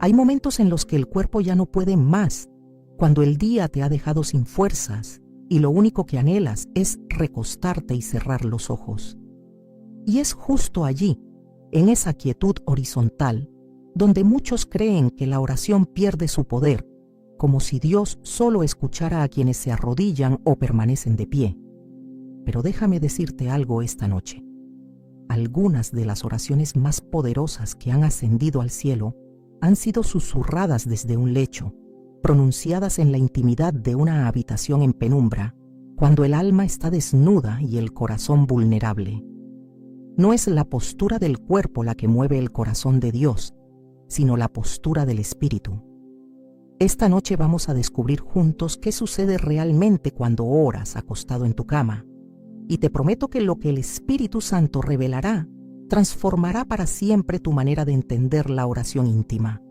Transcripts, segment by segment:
Hay momentos en los que el cuerpo ya no puede más, cuando el día te ha dejado sin fuerzas y lo único que anhelas es recostarte y cerrar los ojos. Y es justo allí, en esa quietud horizontal, donde muchos creen que la oración pierde su poder, como si Dios solo escuchara a quienes se arrodillan o permanecen de pie. Pero déjame decirte algo esta noche. Algunas de las oraciones más poderosas que han ascendido al cielo han sido susurradas desde un lecho, pronunciadas en la intimidad de una habitación en penumbra, cuando el alma está desnuda y el corazón vulnerable. No es la postura del cuerpo la que mueve el corazón de Dios, sino la postura del espíritu. Esta noche vamos a descubrir juntos qué sucede realmente cuando oras acostado en tu cama, y te prometo que lo que el Espíritu Santo revelará transformará para siempre tu manera de entender la oración íntima.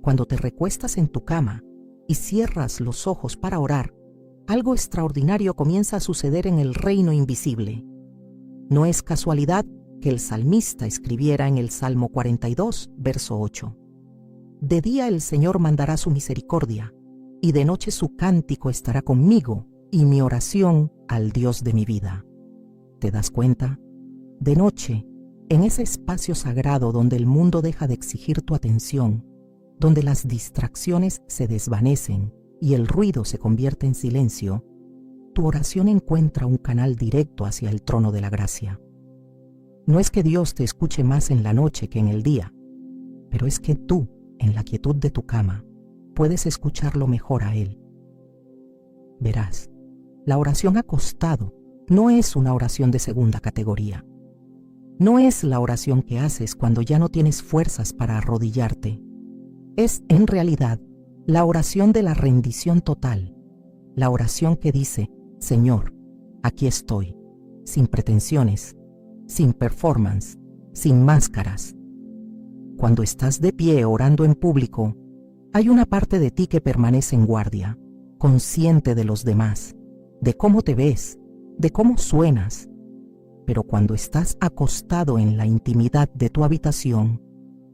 Cuando te recuestas en tu cama y cierras los ojos para orar, algo extraordinario comienza a suceder en el reino invisible. No es casualidad que el salmista escribiera en el Salmo 42, verso 8: De día el Señor mandará su misericordia, y de noche su cántico estará conmigo, y mi oración al Dios de mi vida. ¿Te das cuenta? De noche, en ese espacio sagrado donde el mundo deja de exigir tu atención, donde las distracciones se desvanecen y el ruido se convierte en silencio, tu oración encuentra un canal directo hacia el trono de la gracia. No es que Dios te escuche más en la noche que en el día, pero es que tú, en la quietud de tu cama, puedes escucharlo mejor a Él. Verás, la oración acostado no es una oración de segunda categoría. No es la oración que haces cuando ya no tienes fuerzas para arrodillarte. Es, en realidad, la oración de la rendición total. La oración que dice: Señor, aquí estoy, sin pretensiones, sin performance, sin máscaras. Cuando estás de pie orando en público, hay una parte de ti que permanece en guardia, consciente de los demás, de cómo te ves, de cómo suenas. Pero cuando estás acostado en la intimidad de tu habitación,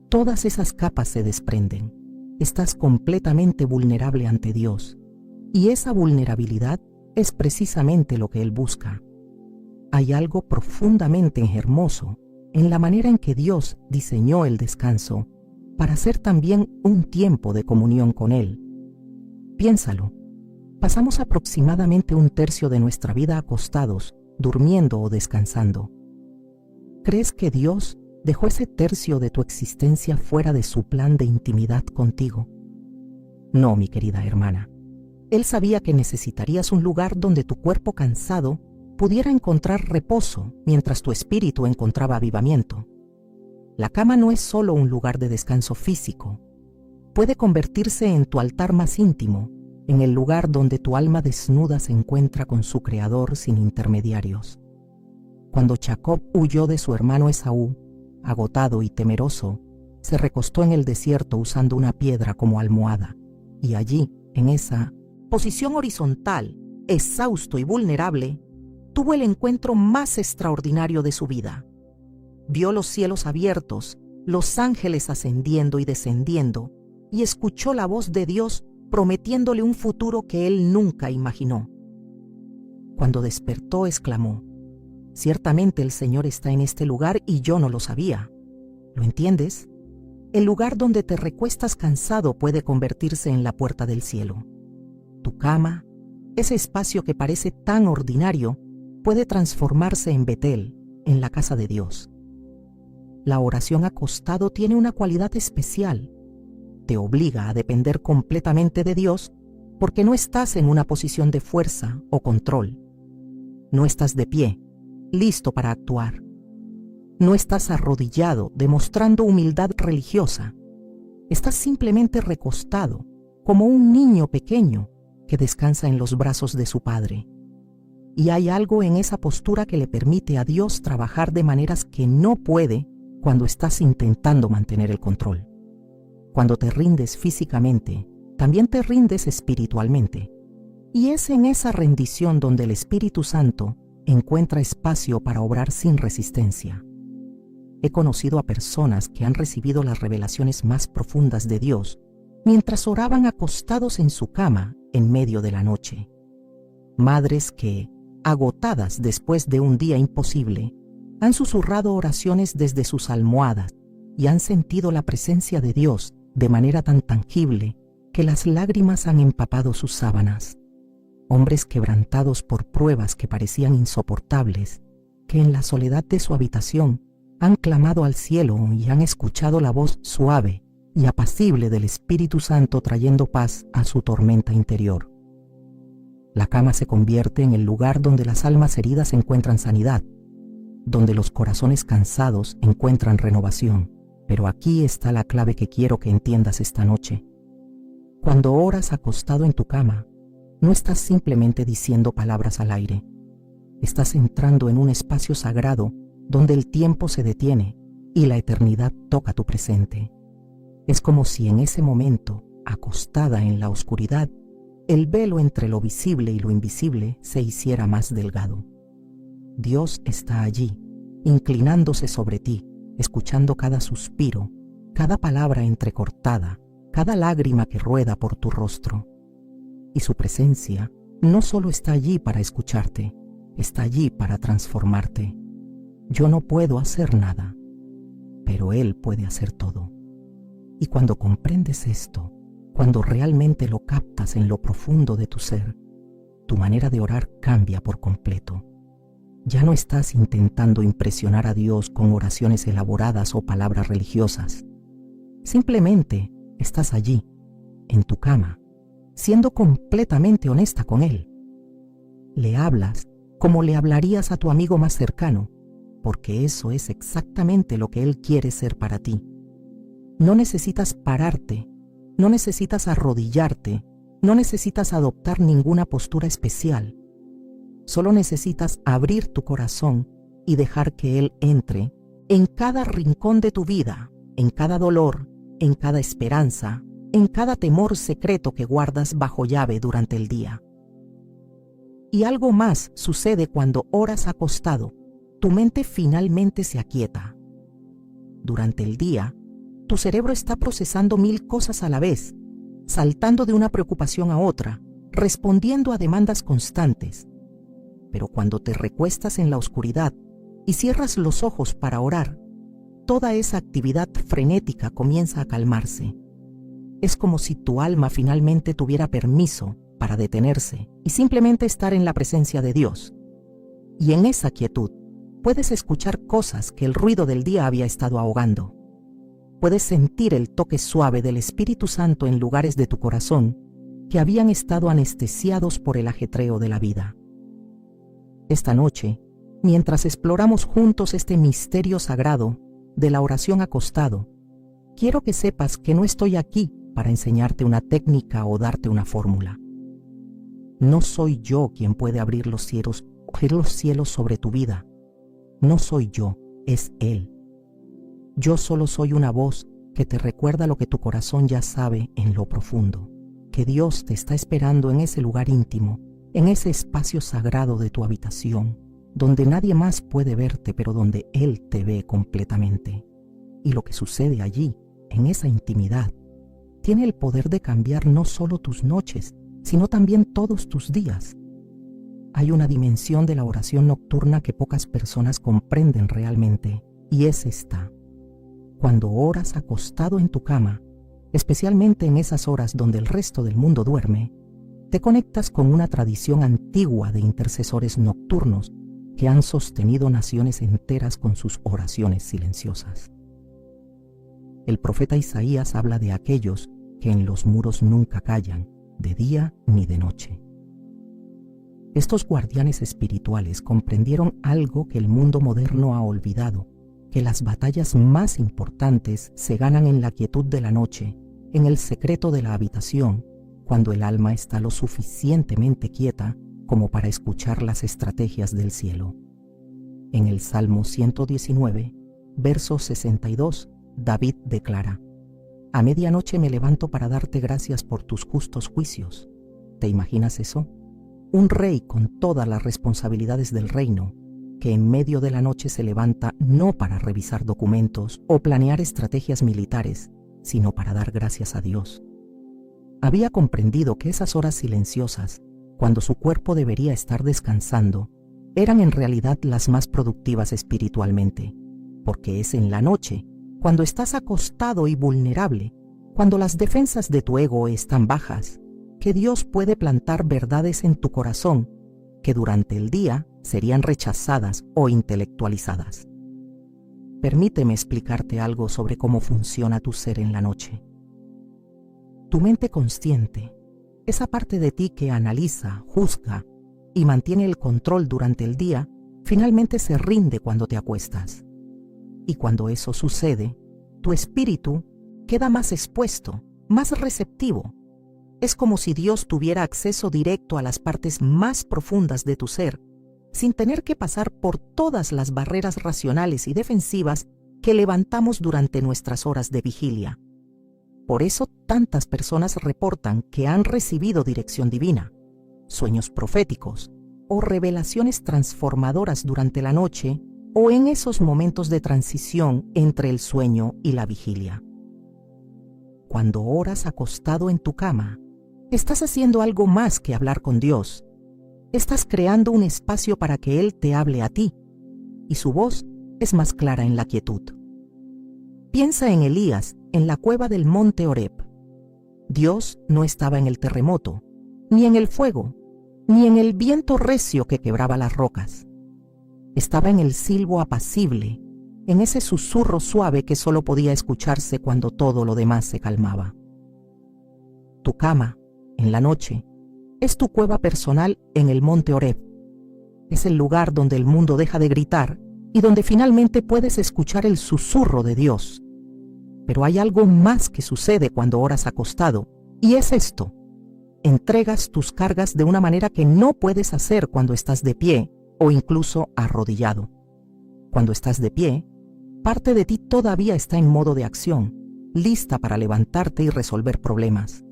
todas esas capas se desprenden. Estás completamente vulnerable ante Dios, y esa vulnerabilidad es precisamente lo que Él busca. Hay algo profundamente hermoso en la manera en que Dios diseñó el descanso para ser también un tiempo de comunión con Él. Piénsalo. Pasamos aproximadamente un tercio de nuestra vida acostados, durmiendo o descansando. ¿Crees que Dios dejó ese tercio de tu existencia fuera de su plan de intimidad contigo? No, mi querida hermana. Él sabía que necesitarías un lugar donde tu cuerpo cansado pudiera encontrar reposo mientras tu espíritu encontraba avivamiento. La cama no es solo un lugar de descanso físico. Puede convertirse en tu altar más íntimo, en el lugar donde tu alma desnuda se encuentra con su Creador sin intermediarios. Cuando Jacob huyó de su hermano Esaú, agotado y temeroso, se recostó en el desierto usando una piedra como almohada, y allí, en esa posición horizontal, exhausto y vulnerable, tuvo el encuentro más extraordinario de su vida. Vio los cielos abiertos, los ángeles ascendiendo y descendiendo, y escuchó la voz de Dios prometiéndole un futuro que él nunca imaginó. Cuando despertó, exclamó: «Ciertamente el Señor está en este lugar y yo no lo sabía». ¿Lo entiendes? El lugar donde te recuestas cansado puede convertirse en la puerta del cielo. Tu cama, ese espacio que parece tan ordinario, puede transformarse en Betel, en la casa de Dios. La oración acostado tiene una cualidad especial. Te obliga a depender completamente de Dios porque no estás en una posición de fuerza o control. No estás de pie, listo para actuar. No estás arrodillado, demostrando humildad religiosa. Estás simplemente recostado, como un niño pequeño que descansa en los brazos de su padre. Y hay algo en esa postura que le permite a Dios trabajar de maneras que no puede cuando estás intentando mantener el control. Cuando te rindes físicamente, también te rindes espiritualmente. Y es en esa rendición donde el Espíritu Santo encuentra espacio para obrar sin resistencia. he conocido a personas que han recibido las revelaciones más profundas de Dios mientras oraban acostados en su cama en medio de la noche. Madres que, agotadas después de un día imposible, han susurrado oraciones desde sus almohadas y han sentido la presencia de Dios de manera tan tangible que las lágrimas han empapado sus sábanas. Hombres quebrantados por pruebas que parecían insoportables, que en la soledad de su habitación han clamado al cielo y han escuchado la voz suave y apacible del Espíritu Santo trayendo paz a su tormenta interior. La cama se convierte en el lugar donde las almas heridas encuentran sanidad, donde los corazones cansados encuentran renovación. Pero aquí está la clave que quiero que entiendas esta noche. Cuando oras acostado en tu cama, no estás simplemente diciendo palabras al aire. Estás entrando en un espacio sagrado donde el tiempo se detiene y la eternidad toca tu presente. Es como si en ese momento, acostada en la oscuridad, el velo entre lo visible y lo invisible se hiciera más delgado. Dios está allí, inclinándose sobre ti, escuchando cada suspiro, cada palabra entrecortada, cada lágrima que rueda por tu rostro. Y su presencia no solo está allí para escucharte, está allí para transformarte. Yo no puedo hacer nada, pero Él puede hacer todo. Y cuando comprendes esto, cuando realmente lo captas en lo profundo de tu ser, tu manera de orar cambia por completo. Ya no estás intentando impresionar a Dios con oraciones elaboradas o palabras religiosas. Simplemente estás allí, en tu cama, siendo completamente honesta con Él. Le hablas como le hablarías a tu amigo más cercano, porque eso es exactamente lo que Él quiere ser para ti. No necesitas pararte, no necesitas arrodillarte, no necesitas adoptar ninguna postura especial. Solo necesitas abrir tu corazón y dejar que Él entre en cada rincón de tu vida, en cada dolor, en cada esperanza, en cada temor secreto que guardas bajo llave durante el día. Y algo más sucede cuando oras acostado. Tu mente finalmente se aquieta. Durante el día, tu cerebro está procesando 1000 cosas a la vez, saltando de una preocupación a otra, respondiendo a demandas constantes. Pero cuando te recuestas en la oscuridad y cierras los ojos para orar, toda esa actividad frenética comienza a calmarse. Es como si tu alma finalmente tuviera permiso para detenerse y simplemente estar en la presencia de Dios. Y en esa quietud puedes escuchar cosas que el ruido del día había estado ahogando. Puedes sentir el toque suave del Espíritu Santo en lugares de tu corazón que habían estado anestesiados por el ajetreo de la vida. Esta noche, mientras exploramos juntos este misterio sagrado de la oración acostado, quiero que sepas que no estoy aquí para enseñarte una técnica o darte una fórmula. No soy yo quien puede abrir los cielos sobre tu vida. No soy yo, es Él. Yo solo soy una voz que te recuerda lo que tu corazón ya sabe en lo profundo, que Dios te está esperando en ese lugar íntimo, en ese espacio sagrado de tu habitación, donde nadie más puede verte, pero donde Él te ve completamente. Y lo que sucede allí, en esa intimidad, tiene el poder de cambiar no solo tus noches, sino también todos tus días. Hay una dimensión de la oración nocturna que pocas personas comprenden realmente, y es esta. Cuando oras acostado en tu cama, especialmente en esas horas donde el resto del mundo duerme, te conectas con una tradición antigua de intercesores nocturnos que han sostenido naciones enteras con sus oraciones silenciosas. El profeta Isaías habla de aquellos que en los muros nunca callan, de día ni de noche. Estos guardianes espirituales comprendieron algo que el mundo moderno ha olvidado, que las batallas más importantes se ganan en la quietud de la noche, en el secreto de la habitación, cuando el alma está lo suficientemente quieta como para escuchar las estrategias del cielo. En el Salmo 119, verso 62, David declara: «A medianoche me levanto para darte gracias por tus justos juicios». ¿Te imaginas eso? Un rey con todas las responsabilidades del reino, que en medio de la noche se levanta no para revisar documentos o planear estrategias militares, sino para dar gracias a Dios. Había comprendido que esas horas silenciosas, cuando su cuerpo debería estar descansando, eran en realidad las más productivas espiritualmente, porque es en la noche, cuando estás acostado y vulnerable, cuando las defensas de tu ego están bajas, que Dios puede plantar verdades en tu corazón que durante el día serían rechazadas o intelectualizadas. Permíteme explicarte algo sobre cómo funciona tu ser en la noche. Tu mente consciente, esa parte de ti que analiza, juzga y mantiene el control durante el día, finalmente se rinde cuando te acuestas. Y cuando eso sucede, tu espíritu queda más expuesto, más receptivo. Es como si Dios tuviera acceso directo a las partes más profundas de tu ser, sin tener que pasar por todas las barreras racionales y defensivas que levantamos durante nuestras horas de vigilia. Por eso tantas personas reportan que han recibido dirección divina, sueños proféticos o revelaciones transformadoras durante la noche o en esos momentos de transición entre el sueño y la vigilia. Cuando oras acostado en tu cama, estás haciendo algo más que hablar con Dios. Estás creando un espacio para que Él te hable a ti, y su voz es más clara en la quietud. Piensa en Elías, en la cueva del monte Horeb. Dios no estaba en el terremoto, ni en el fuego, ni en el viento recio que quebraba las rocas. Estaba en el silbo apacible, en ese susurro suave que solo podía escucharse cuando todo lo demás se calmaba. Tu cama, en la noche, es tu cueva personal en el monte Horeb. Es el lugar donde el mundo deja de gritar y donde finalmente puedes escuchar el susurro de Dios. Pero hay algo más que sucede cuando oras acostado, y es esto: entregas tus cargas de una manera que no puedes hacer cuando estás de pie o incluso arrodillado. Cuando estás de pie, parte de ti todavía está en modo de acción, lista para levantarte y resolver problemas.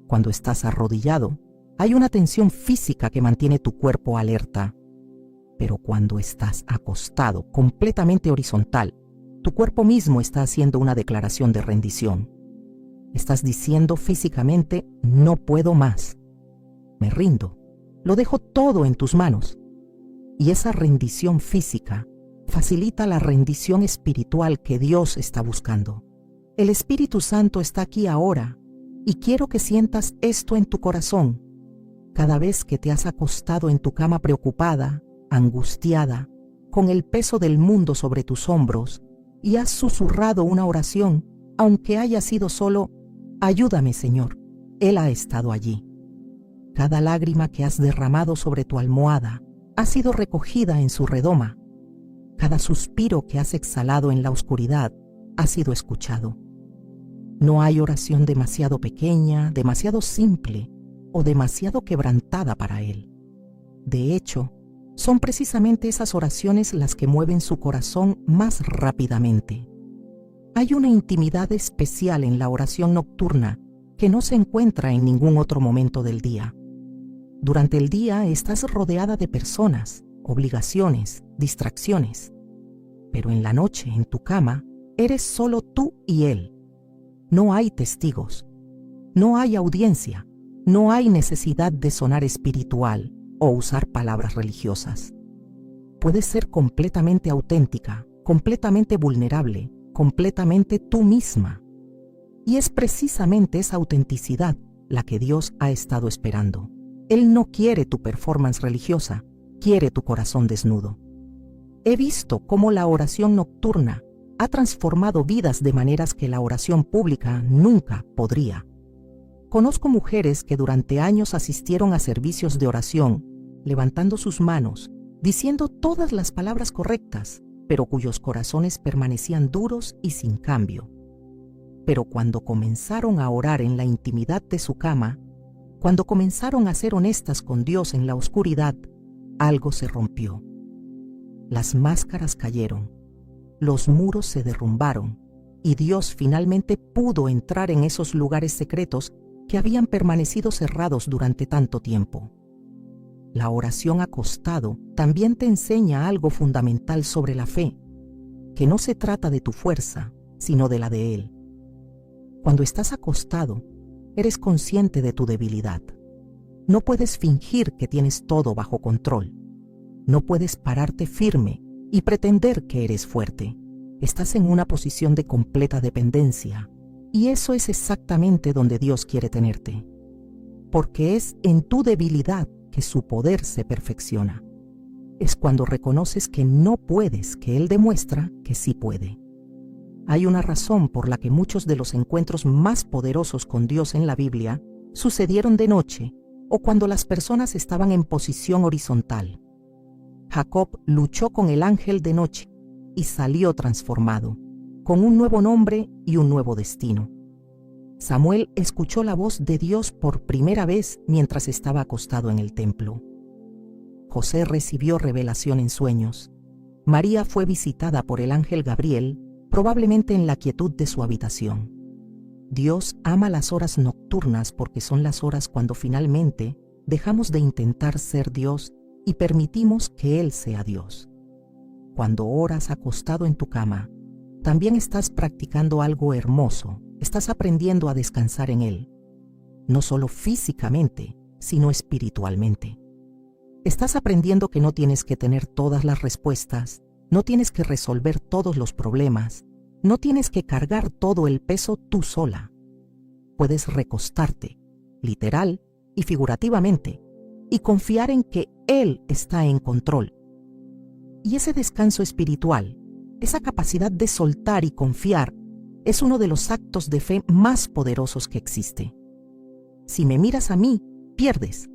Cuando estás arrodillado, hay una tensión física que mantiene tu cuerpo alerta. Pero cuando estás acostado, completamente horizontal, tu cuerpo mismo está haciendo una declaración de rendición. Estás diciendo físicamente: no puedo más. Me rindo. Lo dejo todo en tus manos. Y esa rendición física facilita la rendición espiritual que Dios está buscando. El Espíritu Santo está aquí ahora y quiero que sientas esto en tu corazón. Cada vez que te has acostado en tu cama preocupada, angustiada, con el peso del mundo sobre tus hombros, y has susurrado una oración, aunque haya sido solo: ayúdame, Señor, Él ha estado allí. Cada lágrima que has derramado sobre tu almohada ha sido recogida en su redoma. Cada suspiro que has exhalado en la oscuridad ha sido escuchado. No hay oración demasiado pequeña, demasiado simple o demasiado quebrantada para Él. De hecho, son precisamente esas oraciones las que mueven su corazón más rápidamente. Hay una intimidad especial en la oración nocturna que no se encuentra en ningún otro momento del día. Durante el día estás rodeada de personas, obligaciones, distracciones. Pero en la noche, en tu cama, eres solo tú y Él. No hay testigos, no hay audiencia, no hay necesidad de sonar espiritual o usar palabras religiosas. Puedes ser completamente auténtica, completamente vulnerable, completamente tú misma. Y es precisamente esa autenticidad la que Dios ha estado esperando. Él no quiere tu performance religiosa, quiere tu corazón desnudo. He visto cómo la oración nocturna ha transformado vidas de maneras que la oración pública nunca podría. Conozco mujeres que durante años asistieron a servicios de oración, levantando sus manos, diciendo todas las palabras correctas, pero cuyos corazones permanecían duros y sin cambio. Pero cuando comenzaron a orar en la intimidad de su cama, cuando comenzaron a ser honestas con Dios en la oscuridad, algo se rompió. Las máscaras cayeron, los muros se derrumbaron y Dios finalmente pudo entrar en esos lugares secretos que habían permanecido cerrados durante tanto tiempo. La oración acostado también te enseña algo fundamental sobre la fe, que no se trata de tu fuerza, sino de la de Él. Cuando estás acostado, eres consciente de tu debilidad. No puedes fingir que tienes todo bajo control. No puedes pararte firme y pretender que eres fuerte. Estás en una posición de completa dependencia, y eso es exactamente donde Dios quiere tenerte. Porque es en tu debilidad que su poder se perfecciona. Es cuando reconoces que no puedes que Él demuestra que sí puede. Hay una razón por la que muchos de los encuentros más poderosos con Dios en la Biblia sucedieron de noche o cuando las personas estaban en posición horizontal. Jacob luchó con el ángel de noche y salió transformado, con un nuevo nombre y un nuevo destino. Samuel escuchó la voz de Dios por primera vez mientras estaba acostado en el templo. José recibió revelación en sueños. María fue visitada por el ángel Gabriel, probablemente en la quietud de su habitación. Dios ama las horas nocturnas porque son las horas cuando finalmente dejamos de intentar ser Dios y permitimos que Él sea Dios. Cuando oras acostado en tu cama, también estás practicando algo hermoso. Estás aprendiendo a descansar en Él, no solo físicamente, sino espiritualmente. Estás aprendiendo que no tienes que tener todas las respuestas, no tienes que resolver todos los problemas, no tienes que cargar todo el peso tú sola. Puedes recostarte, literal y figurativamente, y confiar en que Él está en control. Y ese descanso espiritual, esa capacidad de soltar y confiar, es uno de los actos de fe más poderosos que existe. Si me miras a mí, pierdes,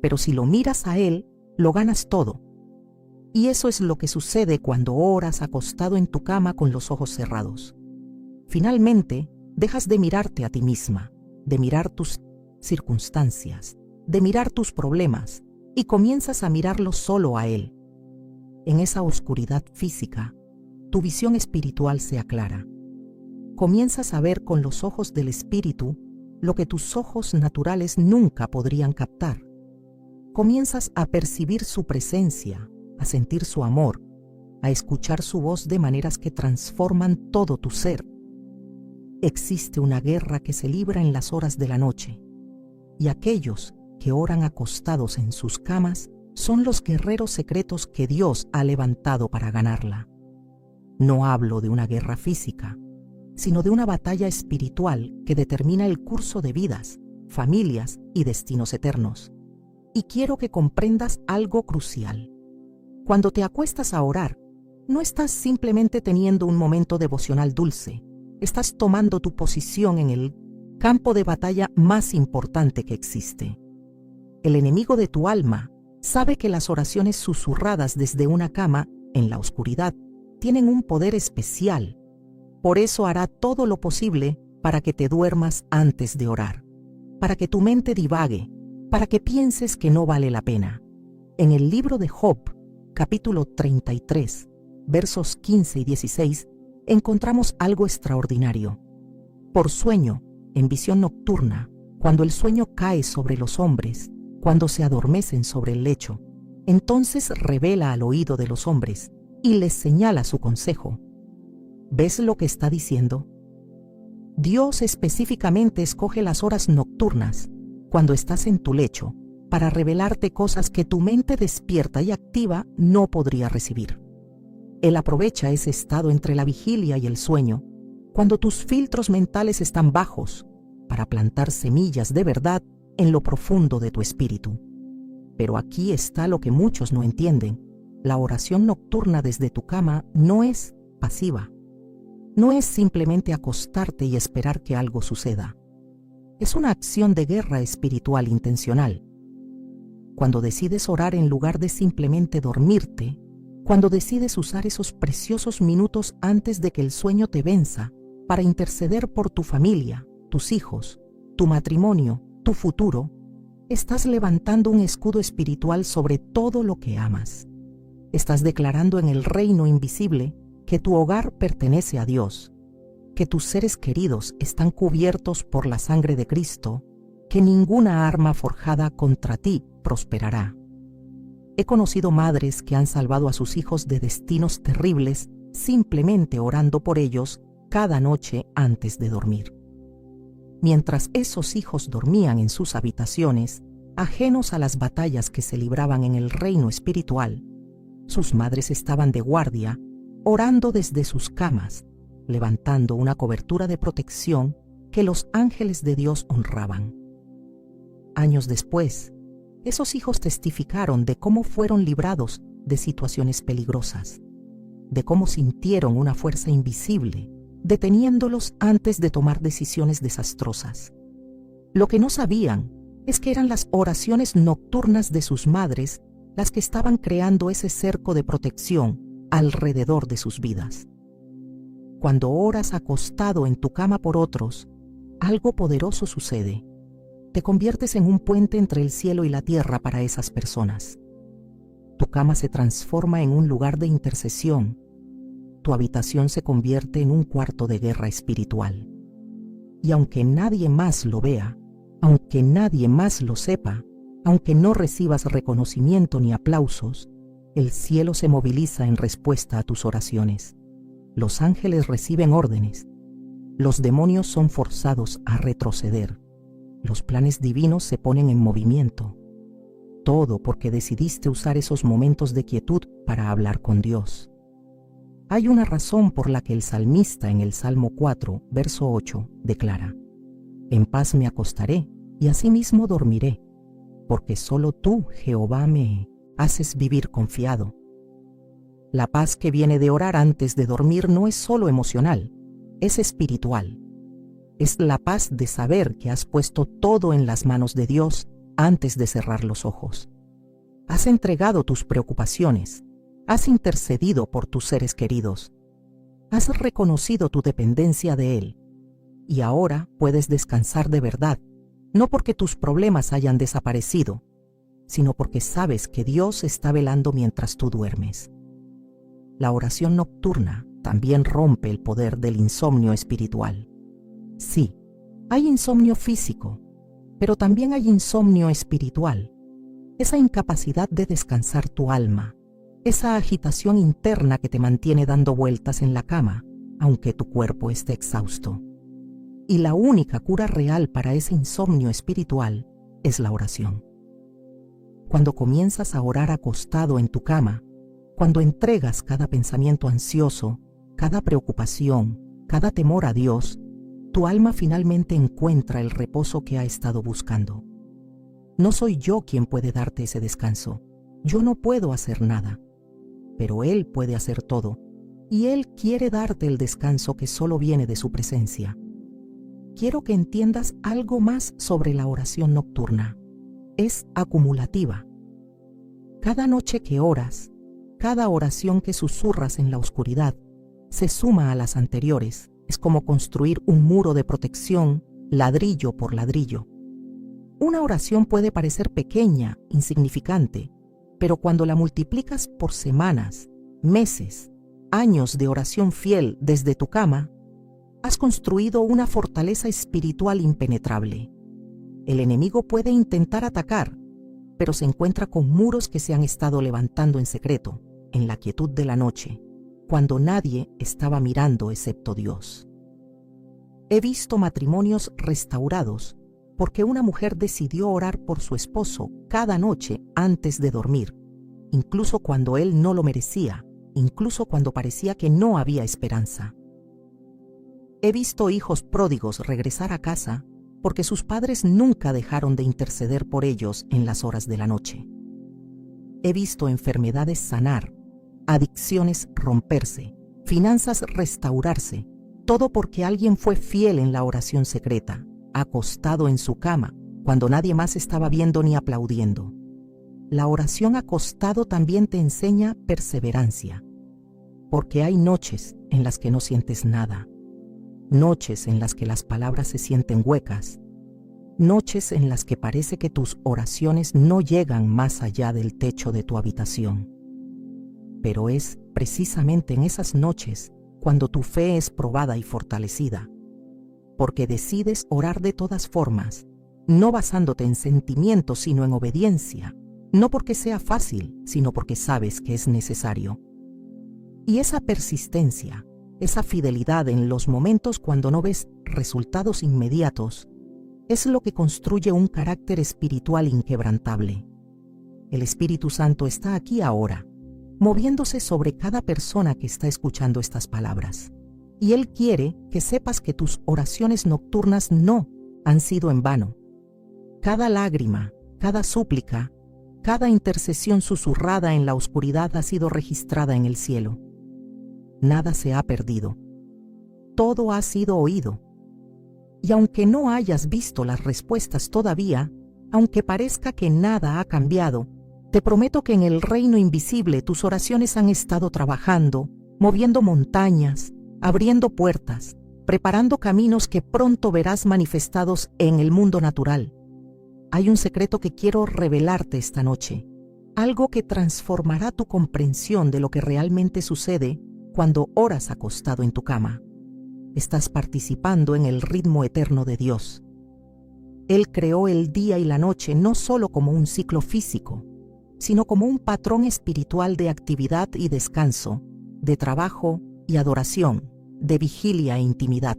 pero si lo miras a Él, lo ganas todo. Y eso es lo que sucede cuando oras acostado en tu cama con los ojos cerrados. Finalmente, dejas de mirarte a ti misma, de mirar tus circunstancias, de mirar tus problemas, y comienzas a mirarlo solo a Él. En esa oscuridad física, tu visión espiritual se aclara. Comienzas a ver con los ojos del Espíritu lo que tus ojos naturales nunca podrían captar. Comienzas a percibir su presencia, a sentir su amor, a escuchar su voz de maneras que transforman todo tu ser. Existe una guerra que se libra en las horas de la noche, y aquellos que oran acostados en sus camas son los guerreros secretos que Dios ha levantado para ganarla. No hablo de una guerra física, sino de una batalla espiritual que determina el curso de vidas, familias y destinos eternos. Y quiero que comprendas algo crucial. Cuando te acuestas a orar, no estás simplemente teniendo un momento devocional dulce, estás tomando tu posición en el campo de batalla más importante que existe. El enemigo de tu alma sabe que las oraciones susurradas desde una cama, en la oscuridad, tienen un poder especial. Por eso hará todo lo posible para que te duermas antes de orar, para que tu mente divague, para que pienses que no vale la pena. En el libro de Job, capítulo 33, versos 15 y 16, encontramos algo extraordinario. Por sueño, en visión nocturna, cuando el sueño cae sobre los hombres, cuando se adormecen sobre el lecho, entonces revela al oído de los hombres y les señala su consejo. ¿Ves lo que está diciendo? Dios específicamente escoge las horas nocturnas, cuando estás en tu lecho, para revelarte cosas que tu mente despierta y activa no podría recibir. Él aprovecha ese estado entre la vigilia y el sueño, cuando tus filtros mentales están bajos, para plantar semillas de verdad en lo profundo de tu espíritu. Pero aquí está lo que muchos no entienden. La oración nocturna desde tu cama no es pasiva. No es simplemente acostarte y esperar que algo suceda. Es una acción de guerra espiritual intencional. Cuando decides orar en lugar de simplemente dormirte, cuando decides usar esos preciosos minutos antes de que el sueño te venza para interceder por tu familia, tus hijos, tu matrimonio, tu futuro, estás levantando un escudo espiritual sobre todo lo que amas. Estás declarando en el reino invisible que tu hogar pertenece a Dios, que tus seres queridos están cubiertos por la sangre de Cristo, que ninguna arma forjada contra ti prosperará. He conocido madres que han salvado a sus hijos de destinos terribles simplemente orando por ellos cada noche antes de dormir. Mientras esos hijos dormían en sus habitaciones, ajenos a las batallas que se libraban en el reino espiritual, sus madres estaban de guardia, orando desde sus camas, levantando una cobertura de protección que los ángeles de Dios honraban. Años después, esos hijos testificaron de cómo fueron librados de situaciones peligrosas, de cómo sintieron una fuerza invisible, deteniéndolos antes de tomar decisiones desastrosas. Lo que no sabían es que eran las oraciones nocturnas de sus madres las que estaban creando ese cerco de protección alrededor de sus vidas. Cuando oras acostado en tu cama por otros, algo poderoso sucede. Te conviertes en un puente entre el cielo y la tierra para esas personas. Tu cama se transforma en un lugar de intercesión. Tu habitación se convierte en un cuarto de guerra espiritual. Y aunque nadie más lo vea, aunque nadie más lo sepa, aunque no recibas reconocimiento ni aplausos, el cielo se moviliza en respuesta a tus oraciones. Los ángeles reciben órdenes. Los demonios son forzados a retroceder. Los planes divinos se ponen en movimiento. Todo porque decidiste usar esos momentos de quietud para hablar con Dios. Hay una razón por la que el salmista en el Salmo 4, verso 8, declara: En paz me acostaré y asimismo dormiré, porque solo tú, Jehová, me haces vivir confiado. La paz que viene de orar antes de dormir no es solo emocional, es espiritual. Es la paz de saber que has puesto todo en las manos de Dios antes de cerrar los ojos. Has entregado tus preocupaciones, has intercedido por tus seres queridos, has reconocido tu dependencia de Él, y ahora puedes descansar de verdad, no porque tus problemas hayan desaparecido, sino porque sabes que Dios está velando mientras tú duermes. La oración nocturna también rompe el poder del insomnio espiritual. Sí, hay insomnio físico, pero también hay insomnio espiritual. Esa incapacidad de descansar tu alma, esa agitación interna que te mantiene dando vueltas en la cama, aunque tu cuerpo esté exhausto. Y la única cura real para ese insomnio espiritual es la oración. Cuando comienzas a orar acostado en tu cama, cuando entregas cada pensamiento ansioso, cada preocupación, cada temor a Dios, tu alma finalmente encuentra el reposo que ha estado buscando. No soy yo quien puede darte ese descanso. Yo no puedo hacer nada. Pero Él puede hacer todo, y Él quiere darte el descanso que solo viene de su presencia. Quiero que entiendas algo más sobre la oración nocturna. Es acumulativa. Cada noche que oras, cada oración que susurras en la oscuridad, se suma a las anteriores. Es como construir un muro de protección, ladrillo por ladrillo. Una oración puede parecer pequeña, insignificante, pero cuando la multiplicas por semanas, meses, años de oración fiel desde tu cama, has construido una fortaleza espiritual impenetrable. El enemigo puede intentar atacar, pero se encuentra con muros que se han estado levantando en secreto, en la quietud de la noche, cuando nadie estaba mirando excepto Dios. He visto matrimonios restaurados porque una mujer decidió orar por su esposo cada noche antes de dormir, incluso cuando él no lo merecía, incluso cuando parecía que no había esperanza. He visto hijos pródigos regresar a casa porque sus padres nunca dejaron de interceder por ellos en las horas de la noche. He visto enfermedades sanar, adicciones romperse, finanzas restaurarse, todo porque alguien fue fiel en la oración secreta, acostado en su cama, cuando nadie más estaba viendo ni aplaudiendo. La oración acostado también te enseña perseverancia, porque hay noches en las que no sientes nada, noches en las que las palabras se sienten huecas, noches en las que parece que tus oraciones no llegan más allá del techo de tu habitación. Pero es precisamente en esas noches cuando tu fe es probada y fortalecida, porque decides orar de todas formas, no basándote en sentimientos sino en obediencia, no porque sea fácil, sino porque sabes que es necesario. Y esa persistencia, esa fidelidad en los momentos cuando no ves resultados inmediatos, es lo que construye un carácter espiritual inquebrantable. El Espíritu Santo está aquí ahora, moviéndose sobre cada persona que está escuchando estas palabras. Y Él quiere que sepas que tus oraciones nocturnas no han sido en vano. Cada lágrima, cada súplica, cada intercesión susurrada en la oscuridad ha sido registrada en el cielo. Nada se ha perdido. Todo ha sido oído. Y aunque no hayas visto las respuestas todavía, aunque parezca que nada ha cambiado, te prometo que en el reino invisible tus oraciones han estado trabajando, moviendo montañas, abriendo puertas, preparando caminos que pronto verás manifestados en el mundo natural. Hay un secreto que quiero revelarte esta noche, algo que transformará tu comprensión de lo que realmente sucede cuando oras acostado en tu cama. Estás participando en el ritmo eterno de Dios. Él creó el día y la noche no solo como un ciclo físico, sino como un patrón espiritual de actividad y descanso, de trabajo y adoración, de vigilia e intimidad.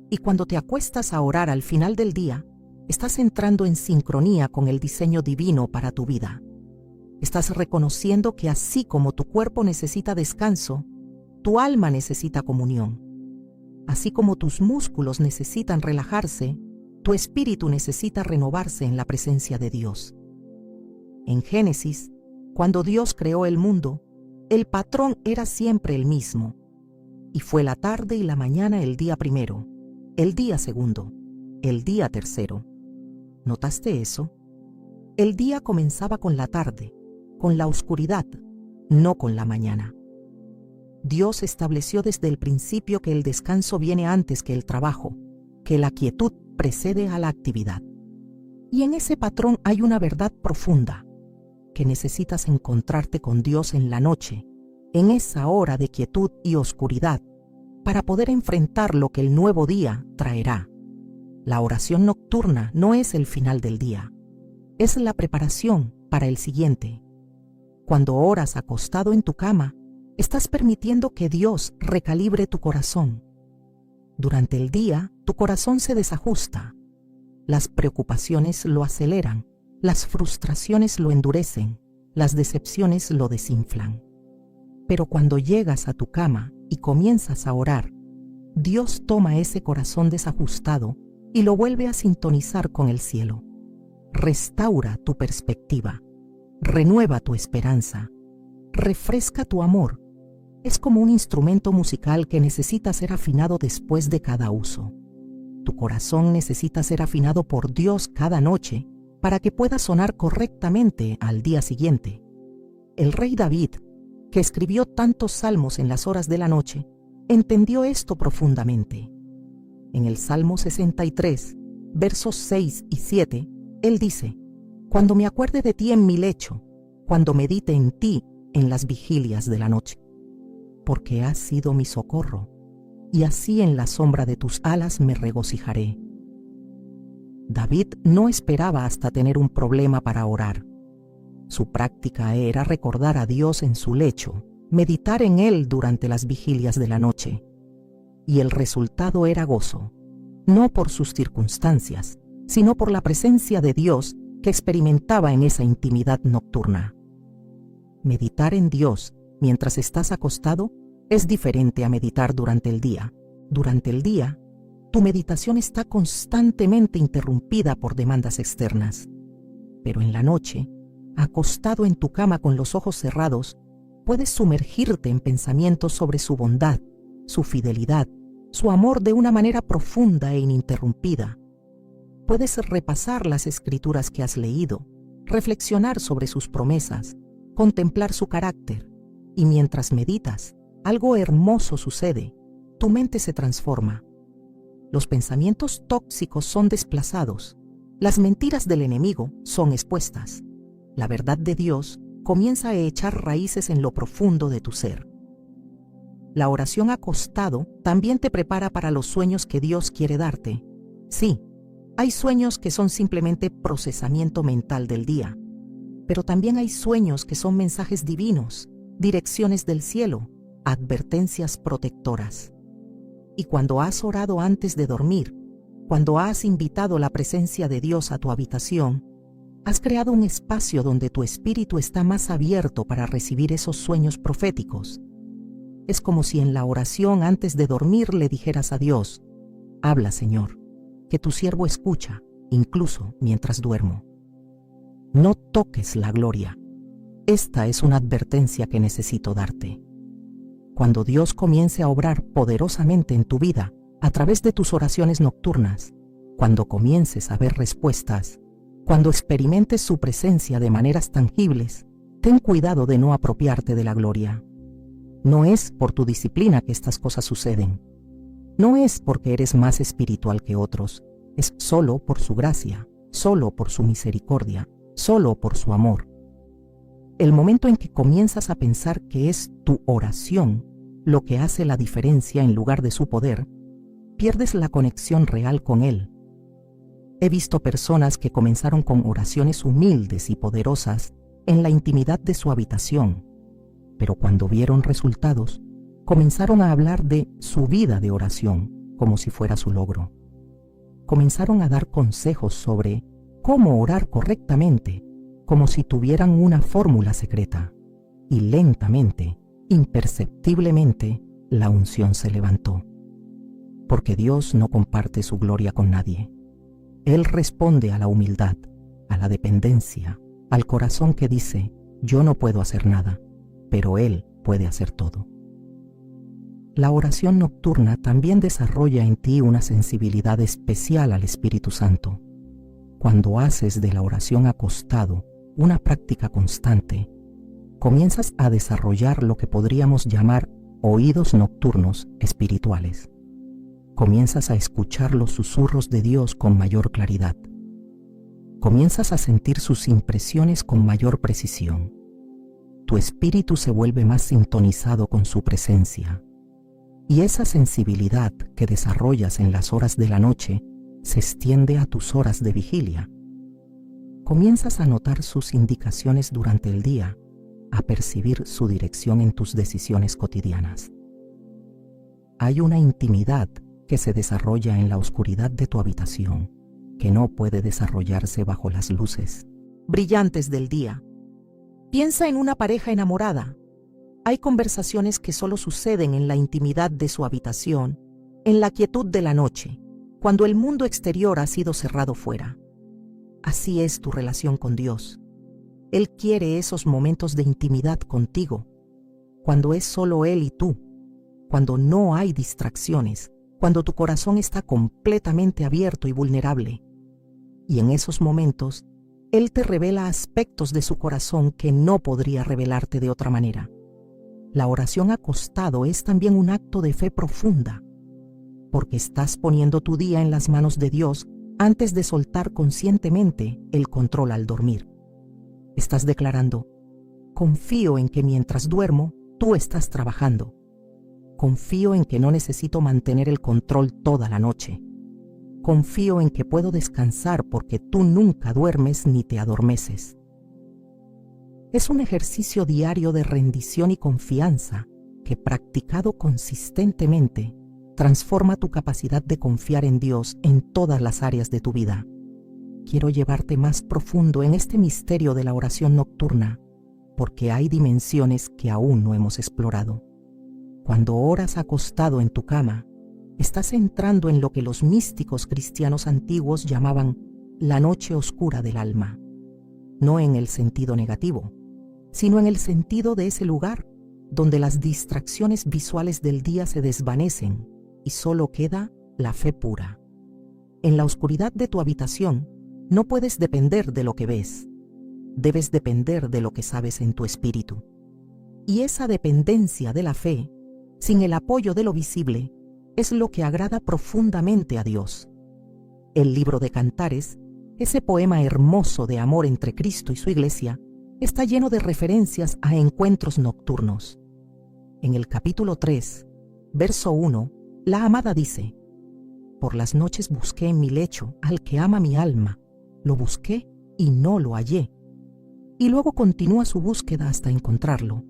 Y cuando te acuestas a orar al final del día, estás entrando en sincronía con el diseño divino para tu vida. Estás reconociendo que así como tu cuerpo necesita descanso, tu alma necesita comunión. Así como tus músculos necesitan relajarse, tu espíritu necesita renovarse en la presencia de Dios. En Génesis, cuando Dios creó el mundo, el patrón era siempre el mismo. Y fue la tarde y la mañana el día primero, el día segundo, el día tercero. ¿Notaste eso? El día comenzaba con la tarde, con la oscuridad, no con la mañana. Dios estableció desde el principio que el descanso viene antes que el trabajo, que la quietud precede a la actividad. Y en ese patrón hay una verdad profunda, que necesitas encontrarte con Dios en la noche, en esa hora de quietud y oscuridad, para poder enfrentar lo que el nuevo día traerá. La oración nocturna no es el final del día, es la preparación para el siguiente. Cuando oras acostado en tu cama, estás permitiendo que Dios recalibre tu corazón. Durante el día, tu corazón se desajusta. Las preocupaciones lo aceleran, las frustraciones lo endurecen, las decepciones lo desinflan. Pero cuando llegas a tu cama y comienzas a orar, Dios toma ese corazón desajustado y lo vuelve a sintonizar con el cielo. Restaura tu perspectiva, renueva tu esperanza, refresca tu amor. Es como un instrumento musical que necesita ser afinado después de cada uso. Tu corazón necesita ser afinado por Dios cada noche para que pueda sonar correctamente al día siguiente. El rey David, que escribió tantos salmos en las horas de la noche, entendió esto profundamente. En el Salmo 63, versos 6 y 7, él dice: «Cuando me acuerde de ti en mi lecho, cuando medite en ti en las vigilias de la noche, porque has sido mi socorro, y así en la sombra de tus alas me regocijaré». David no esperaba hasta tener un problema para orar. Su práctica era recordar a Dios en su lecho, meditar en Él durante las vigilias de la noche. Y el resultado era gozo, no por sus circunstancias, sino por la presencia de Dios que experimentaba en esa intimidad nocturna. Meditar en Dios mientras estás acostado es diferente a meditar durante el día. Durante el día, tu meditación está constantemente interrumpida por demandas externas. Pero en la noche, acostado en tu cama con los ojos cerrados, puedes sumergirte en pensamientos sobre su bondad, su fidelidad, su amor de una manera profunda e ininterrumpida. Puedes repasar las escrituras que has leído, reflexionar sobre sus promesas, contemplar su carácter, y mientras meditas, algo hermoso sucede, tu mente se transforma. Los pensamientos tóxicos son desplazados, las mentiras del enemigo son expuestas. La verdad de Dios comienza a echar raíces en lo profundo de tu ser. La oración acostado también te prepara para los sueños que Dios quiere darte. Sí, hay sueños que son simplemente procesamiento mental del día. Pero también hay sueños que son mensajes divinos, direcciones del cielo, advertencias protectoras. Y cuando has orado antes de dormir, cuando has invitado la presencia de Dios a tu habitación, has creado un espacio donde tu espíritu está más abierto para recibir esos sueños proféticos. Es como si en la oración antes de dormir le dijeras a Dios: habla, Señor, que tu siervo escucha, incluso mientras duermo. No toques la gloria. Esta es una advertencia que necesito darte. Cuando Dios comience a obrar poderosamente en tu vida a través de tus oraciones nocturnas, cuando comiences a ver respuestas, cuando experimentes su presencia de maneras tangibles, ten cuidado de no apropiarte de la gloria. No es por tu disciplina que estas cosas suceden. No es porque eres más espiritual que otros. Es solo por su gracia, solo por su misericordia, solo por su amor. El momento en que comienzas a pensar que es tu oración lo que hace la diferencia en lugar de su poder, pierdes la conexión real con Él. He visto personas que comenzaron con oraciones humildes y poderosas en la intimidad de su habitación, pero cuando vieron resultados, comenzaron a hablar de su vida de oración como si fuera su logro. Comenzaron a dar consejos sobre cómo orar correctamente, como si tuvieran una fórmula secreta. Y lentamente, imperceptiblemente, la unción se levantó. Porque Dios no comparte su gloria con nadie. Él responde a la humildad, a la dependencia, al corazón que dice: yo no puedo hacer nada, pero Él puede hacer todo. La oración nocturna también desarrolla en ti una sensibilidad especial al Espíritu Santo. Cuando haces de la oración acostado una práctica constante, comienzas a desarrollar lo que podríamos llamar oídos nocturnos espirituales. Comienzas a escuchar los susurros de Dios con mayor claridad. Comienzas a sentir sus impresiones con mayor precisión. Tu espíritu se vuelve más sintonizado con su presencia. Y esa sensibilidad que desarrollas en las horas de la noche se extiende a tus horas de vigilia. Comienzas a notar sus indicaciones durante el día, a percibir su dirección en tus decisiones cotidianas. Hay una intimidad que se desarrolla en la oscuridad de tu habitación, que no puede desarrollarse bajo las luces brillantes del día. Piensa en una pareja enamorada. Hay conversaciones que solo suceden en la intimidad de su habitación, en la quietud de la noche, cuando el mundo exterior ha sido cerrado fuera. Así es tu relación con Dios. Él quiere esos momentos de intimidad contigo, cuando es solo Él y tú, cuando no hay distracciones, cuando tu corazón está completamente abierto y vulnerable. Y en esos momentos, Él te revela aspectos de su corazón que no podría revelarte de otra manera. La oración acostado es también un acto de fe profunda, porque estás poniendo tu día en las manos de Dios antes de soltar conscientemente el control al dormir. Estás declarando: confío en que mientras duermo, tú estás trabajando. Confío en que no necesito mantener el control toda la noche. Confío en que puedo descansar porque tú nunca duermes ni te adormeces. Es un ejercicio diario de rendición y confianza que, practicado consistentemente, transforma tu capacidad de confiar en Dios en todas las áreas de tu vida. Quiero llevarte más profundo en este misterio de la oración nocturna, porque hay dimensiones que aún no hemos explorado. Cuando oras acostado en tu cama, estás entrando en lo que los místicos cristianos antiguos llamaban la noche oscura del alma. No en el sentido negativo, sino en el sentido de ese lugar donde las distracciones visuales del día se desvanecen y solo queda la fe pura. En la oscuridad de tu habitación, no puedes depender de lo que ves. Debes depender de lo que sabes en tu espíritu. Y esa dependencia de la fe, sin el apoyo de lo visible, es lo que agrada profundamente a Dios. El libro de Cantares, ese poema hermoso de amor entre Cristo y su iglesia, está lleno de referencias a encuentros nocturnos. En el capítulo 3, verso 1, la amada dice: por las noches busqué en mi lecho al que ama mi alma, lo busqué y no lo hallé. y luego continúa su búsqueda hasta encontrarlo.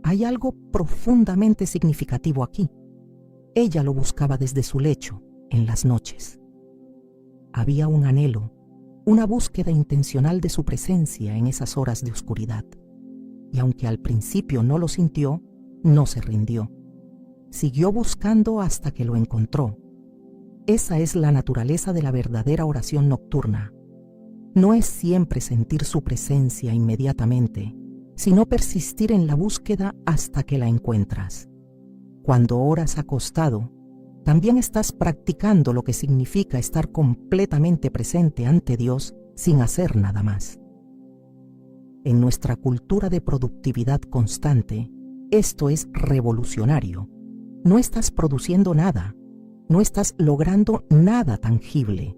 Hay algo profundamente significativo aquí. Ella lo buscaba desde su lecho, en las noches. Había un anhelo, una búsqueda intencional de su presencia en esas horas de oscuridad. Y aunque al principio no lo sintió, no se rindió. Siguió buscando hasta que lo encontró. Esa es la naturaleza de la verdadera oración nocturna. No es siempre sentir su presencia inmediatamente, sino persistir en la búsqueda hasta que la encuentras. Cuando oras acostado, también estás practicando lo que significa estar completamente presente ante Dios sin hacer nada más. En nuestra cultura de productividad constante, esto es revolucionario. No estás produciendo nada, no estás logrando nada tangible,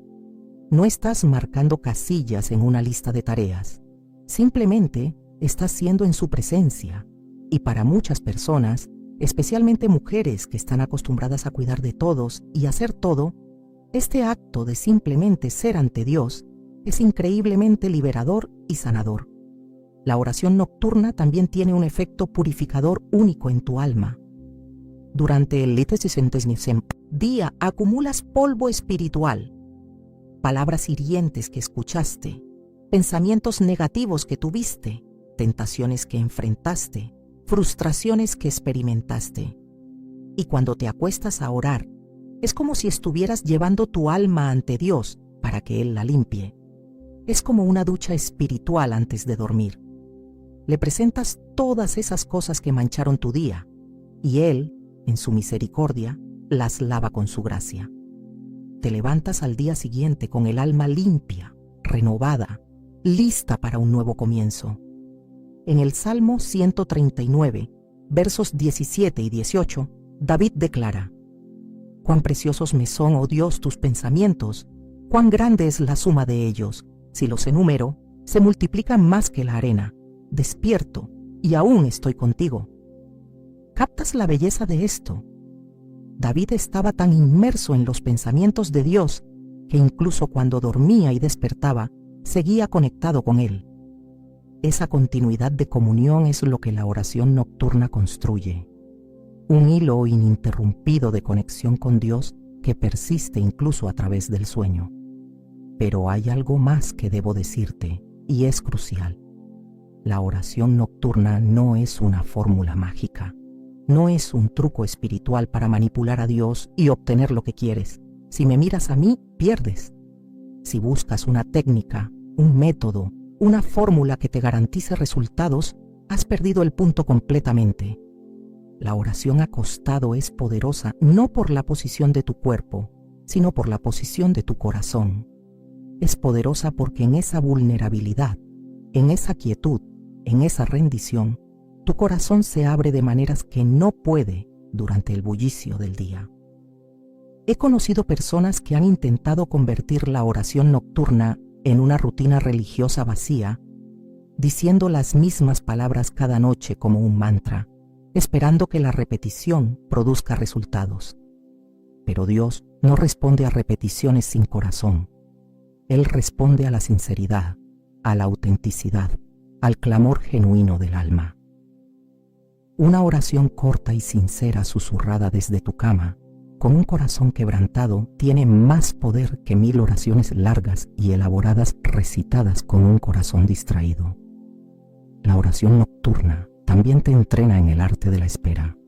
no estás marcando casillas en una lista de tareas. Simplemente estás siendo en su presencia. Y para muchas personas, especialmente mujeres que están acostumbradas a cuidar de todos y hacer todo, este acto de simplemente ser ante Dios es increíblemente liberador y sanador. La oración nocturna también tiene un efecto purificador único en tu alma. Durante el día acumulas polvo espiritual, palabras hirientes que escuchaste, pensamientos negativos que tuviste, tentaciones que enfrentaste, frustraciones que experimentaste. Y cuando te acuestas a orar, es como si estuvieras llevando tu alma ante Dios para que Él la limpie. Es como una ducha espiritual antes de dormir. Le presentas todas esas cosas que mancharon tu día, y Él, en su misericordia, las lava con su gracia. Te levantas al día siguiente con el alma limpia, renovada, lista para un nuevo comienzo. En el Salmo 139, versos 17 y 18, David declara: «Cuán preciosos me son, oh Dios, tus pensamientos, cuán grande es la suma de ellos. Si los enumero, se multiplican más que la arena. Despierto, y aún estoy contigo». ¿Captas la belleza de esto? David estaba tan inmerso en los pensamientos de Dios que incluso cuando dormía y despertaba, seguía conectado con Él. Esa continuidad de comunión es lo que la oración nocturna construye. Un hilo ininterrumpido de conexión con Dios que persiste incluso a través del sueño. Pero hay algo más que debo decirte, y es crucial. La oración nocturna no es una fórmula mágica. No es un truco espiritual para manipular a Dios y obtener lo que quieres. Si me miras a mí, pierdes. Si buscas una técnica, un método, una fórmula que te garantice resultados, has perdido el punto completamente. La oración acostado es poderosa no por la posición de tu cuerpo, sino por la posición de tu corazón. Es poderosa porque en esa vulnerabilidad, en esa quietud, en esa rendición, tu corazón se abre de maneras que no puede durante el bullicio del día. He conocido personas que han intentado convertir la oración nocturna en una rutina religiosa vacía, diciendo las mismas palabras cada noche como un mantra, esperando que la repetición produzca resultados. Pero Dios no responde a repeticiones sin corazón. Él responde a la sinceridad, a la autenticidad, al clamor genuino del alma. Una oración corta y sincera susurrada desde tu cama, con un corazón quebrantado, tiene más poder que 1000 oraciones largas y elaboradas recitadas con un corazón distraído. La oración nocturna también te entrena en el arte de la espera,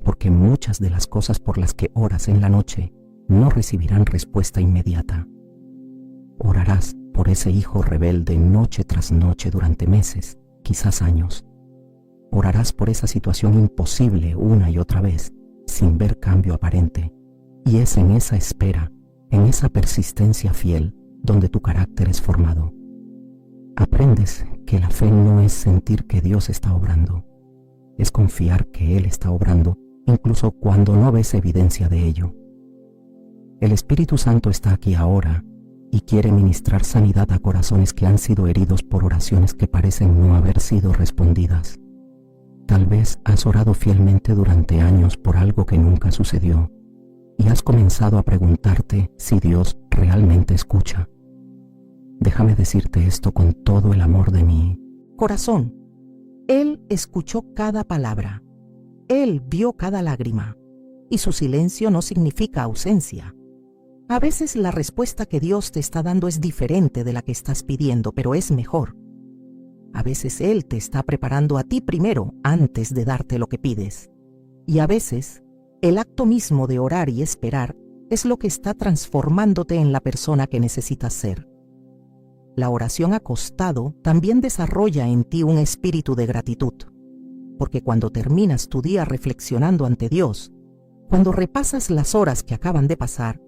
porque muchas de las cosas por las que oras en la noche no recibirán respuesta inmediata. Orarás por ese hijo rebelde noche tras noche durante meses, quizás años. Orarás por esa situación imposible una y otra vez, sin ver cambio aparente. Y es en esa espera, en esa persistencia fiel, donde tu carácter es formado. Aprendes que la fe no es sentir que Dios está obrando, es confiar que Él está obrando, incluso cuando no ves evidencia de ello. El Espíritu Santo está aquí ahora y quiere ministrar sanidad a corazones que han sido heridos por oraciones que parecen no haber sido respondidas. Tal vez has orado fielmente durante años por algo que nunca sucedió y has comenzado a preguntarte si Dios realmente escucha. Déjame decirte esto con todo el amor de mi corazón. Él escuchó cada palabra. Él vio cada lágrima. Y su silencio no significa ausencia. A veces la respuesta que Dios te está dando es diferente de la que estás pidiendo, pero es mejor. A veces Él te está preparando a ti primero antes de darte lo que pides. Y a veces, el acto mismo de orar y esperar es lo que está transformándote en la persona que necesitas ser. La oración acostado también desarrolla en ti un espíritu de gratitud, porque cuando terminas tu día reflexionando ante Dios, cuando repasas las horas que acaban de pasar,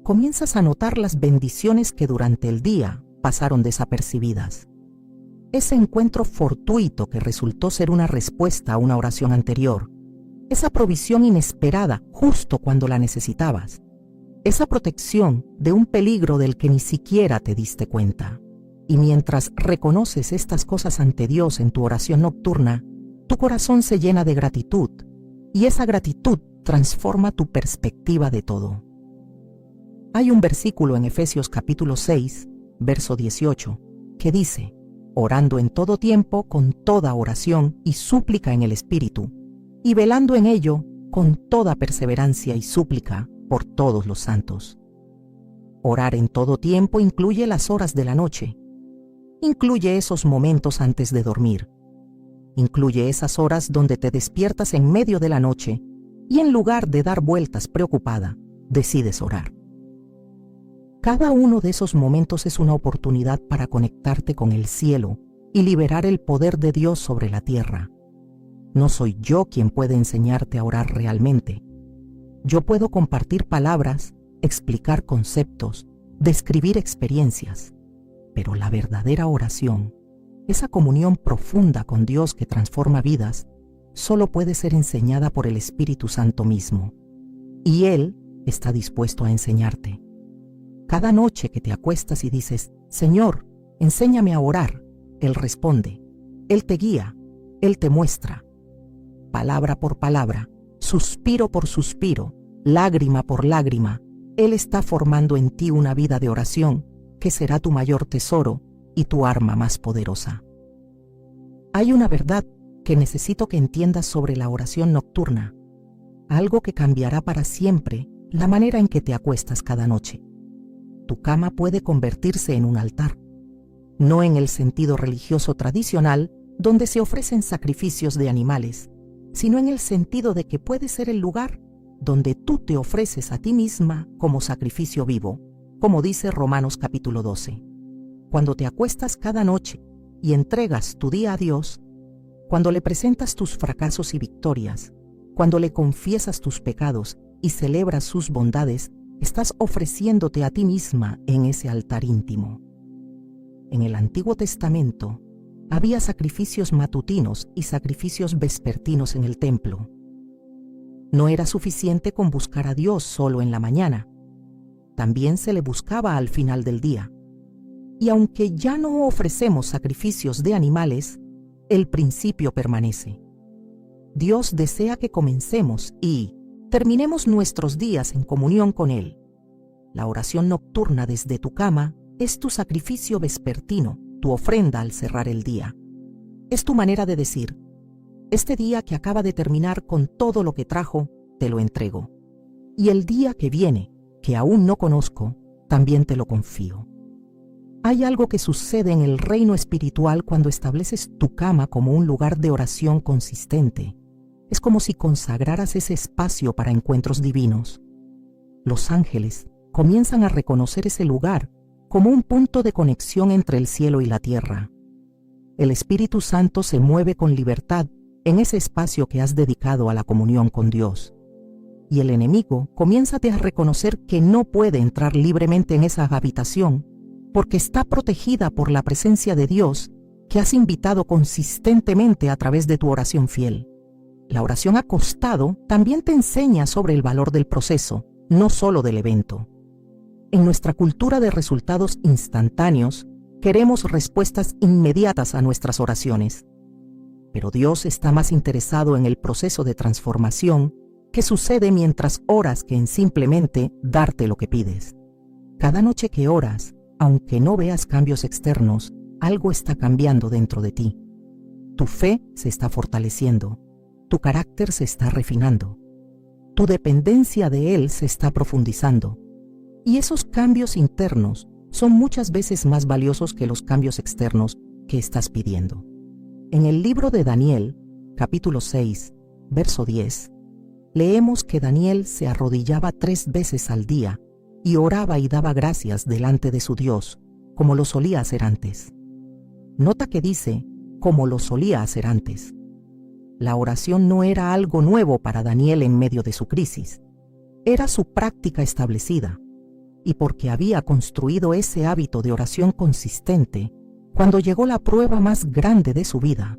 comienzas a notar las bendiciones que durante el día pasaron desapercibidas. Ese encuentro fortuito que resultó ser una respuesta a una oración anterior, esa provisión inesperada justo cuando la necesitabas, esa protección de un peligro del que ni siquiera te diste cuenta. Y mientras reconoces estas cosas ante Dios en tu oración nocturna, tu corazón se llena de gratitud, y esa gratitud transforma tu perspectiva de todo. Hay un versículo en Efesios capítulo 6, verso 18, que dice: orando en todo tiempo con toda oración y súplica en el Espíritu, y velando en ello con toda perseverancia y súplica por todos los santos. Orar en todo tiempo incluye las horas de la noche, incluye esos momentos antes de dormir, incluye esas horas donde te despiertas en medio de la noche y en lugar de dar vueltas preocupada, decides orar. Cada uno de esos momentos es una oportunidad para conectarte con el cielo y liberar el poder de Dios sobre la tierra. No soy yo quien puede enseñarte a orar realmente. Yo puedo compartir palabras, explicar conceptos, describir experiencias, pero la verdadera oración, esa comunión profunda con Dios que transforma vidas, solo puede ser enseñada por el Espíritu Santo mismo. Y Él está dispuesto a enseñarte. Cada noche que te acuestas y dices: Señor, enséñame a orar, Él responde, Él te guía, Él te muestra. Palabra por palabra, suspiro por suspiro, lágrima por lágrima, Él está formando en ti una vida de oración que será tu mayor tesoro y tu arma más poderosa. Hay una verdad que necesito que entiendas sobre la oración nocturna, algo que cambiará para siempre la manera en que te acuestas cada noche. Tu cama puede convertirse en un altar, no en el sentido religioso tradicional donde se ofrecen sacrificios de animales, sino en el sentido de que puede ser el lugar donde tú te ofreces a ti misma como sacrificio vivo, como dice Romanos capítulo 12. Cuando te acuestas cada noche y entregas tu día a Dios, cuando le presentas tus fracasos y victorias, cuando le confiesas tus pecados y celebras sus bondades, estás ofreciéndote a ti misma en ese altar íntimo. En el Antiguo Testamento había sacrificios matutinos y sacrificios vespertinos en el templo. No era suficiente con buscar a Dios solo en la mañana. También se le buscaba al final del día. Y aunque ya no ofrecemos sacrificios de animales, el principio permanece. Dios desea que comencemos y terminemos nuestros días en comunión con Él. La oración nocturna desde tu cama es tu sacrificio vespertino, tu ofrenda al cerrar el día. Es tu manera de decir: este día que acaba de terminar con todo lo que trajo, te lo entrego. Y el día que viene, que aún no conozco, también te lo confío. Hay algo que sucede en el reino espiritual cuando estableces tu cama como un lugar de oración consistente. Es como si consagraras ese espacio para encuentros divinos. Los ángeles comienzan a reconocer ese lugar como un punto de conexión entre el cielo y la tierra. El Espíritu Santo se mueve con libertad en ese espacio que has dedicado a la comunión con Dios. Y el enemigo comienza a reconocer que no puede entrar libremente en esa habitación porque está protegida por la presencia de Dios que has invitado consistentemente a través de tu oración fiel. La oración acostado también te enseña sobre el valor del proceso, no solo del evento. En nuestra cultura de resultados instantáneos, queremos respuestas inmediatas a nuestras oraciones. Pero Dios está más interesado en el proceso de transformación que sucede mientras oras que en simplemente darte lo que pides. Cada noche que oras, aunque no veas cambios externos, algo está cambiando dentro de ti. Tu fe se está fortaleciendo, tu carácter se está refinando, tu dependencia de Él se está profundizando. Y esos cambios internos son muchas veces más valiosos que los cambios externos que estás pidiendo. En el libro de Daniel, capítulo 6, verso 10, leemos que Daniel se arrodillaba 3 veces al día y oraba y daba gracias delante de su Dios, como lo solía hacer antes. Nota que dice, como lo solía hacer antes. La oración no era algo nuevo para Daniel en medio de su crisis. Era su práctica establecida. Y porque había construido ese hábito de oración consistente, cuando llegó la prueba más grande de su vida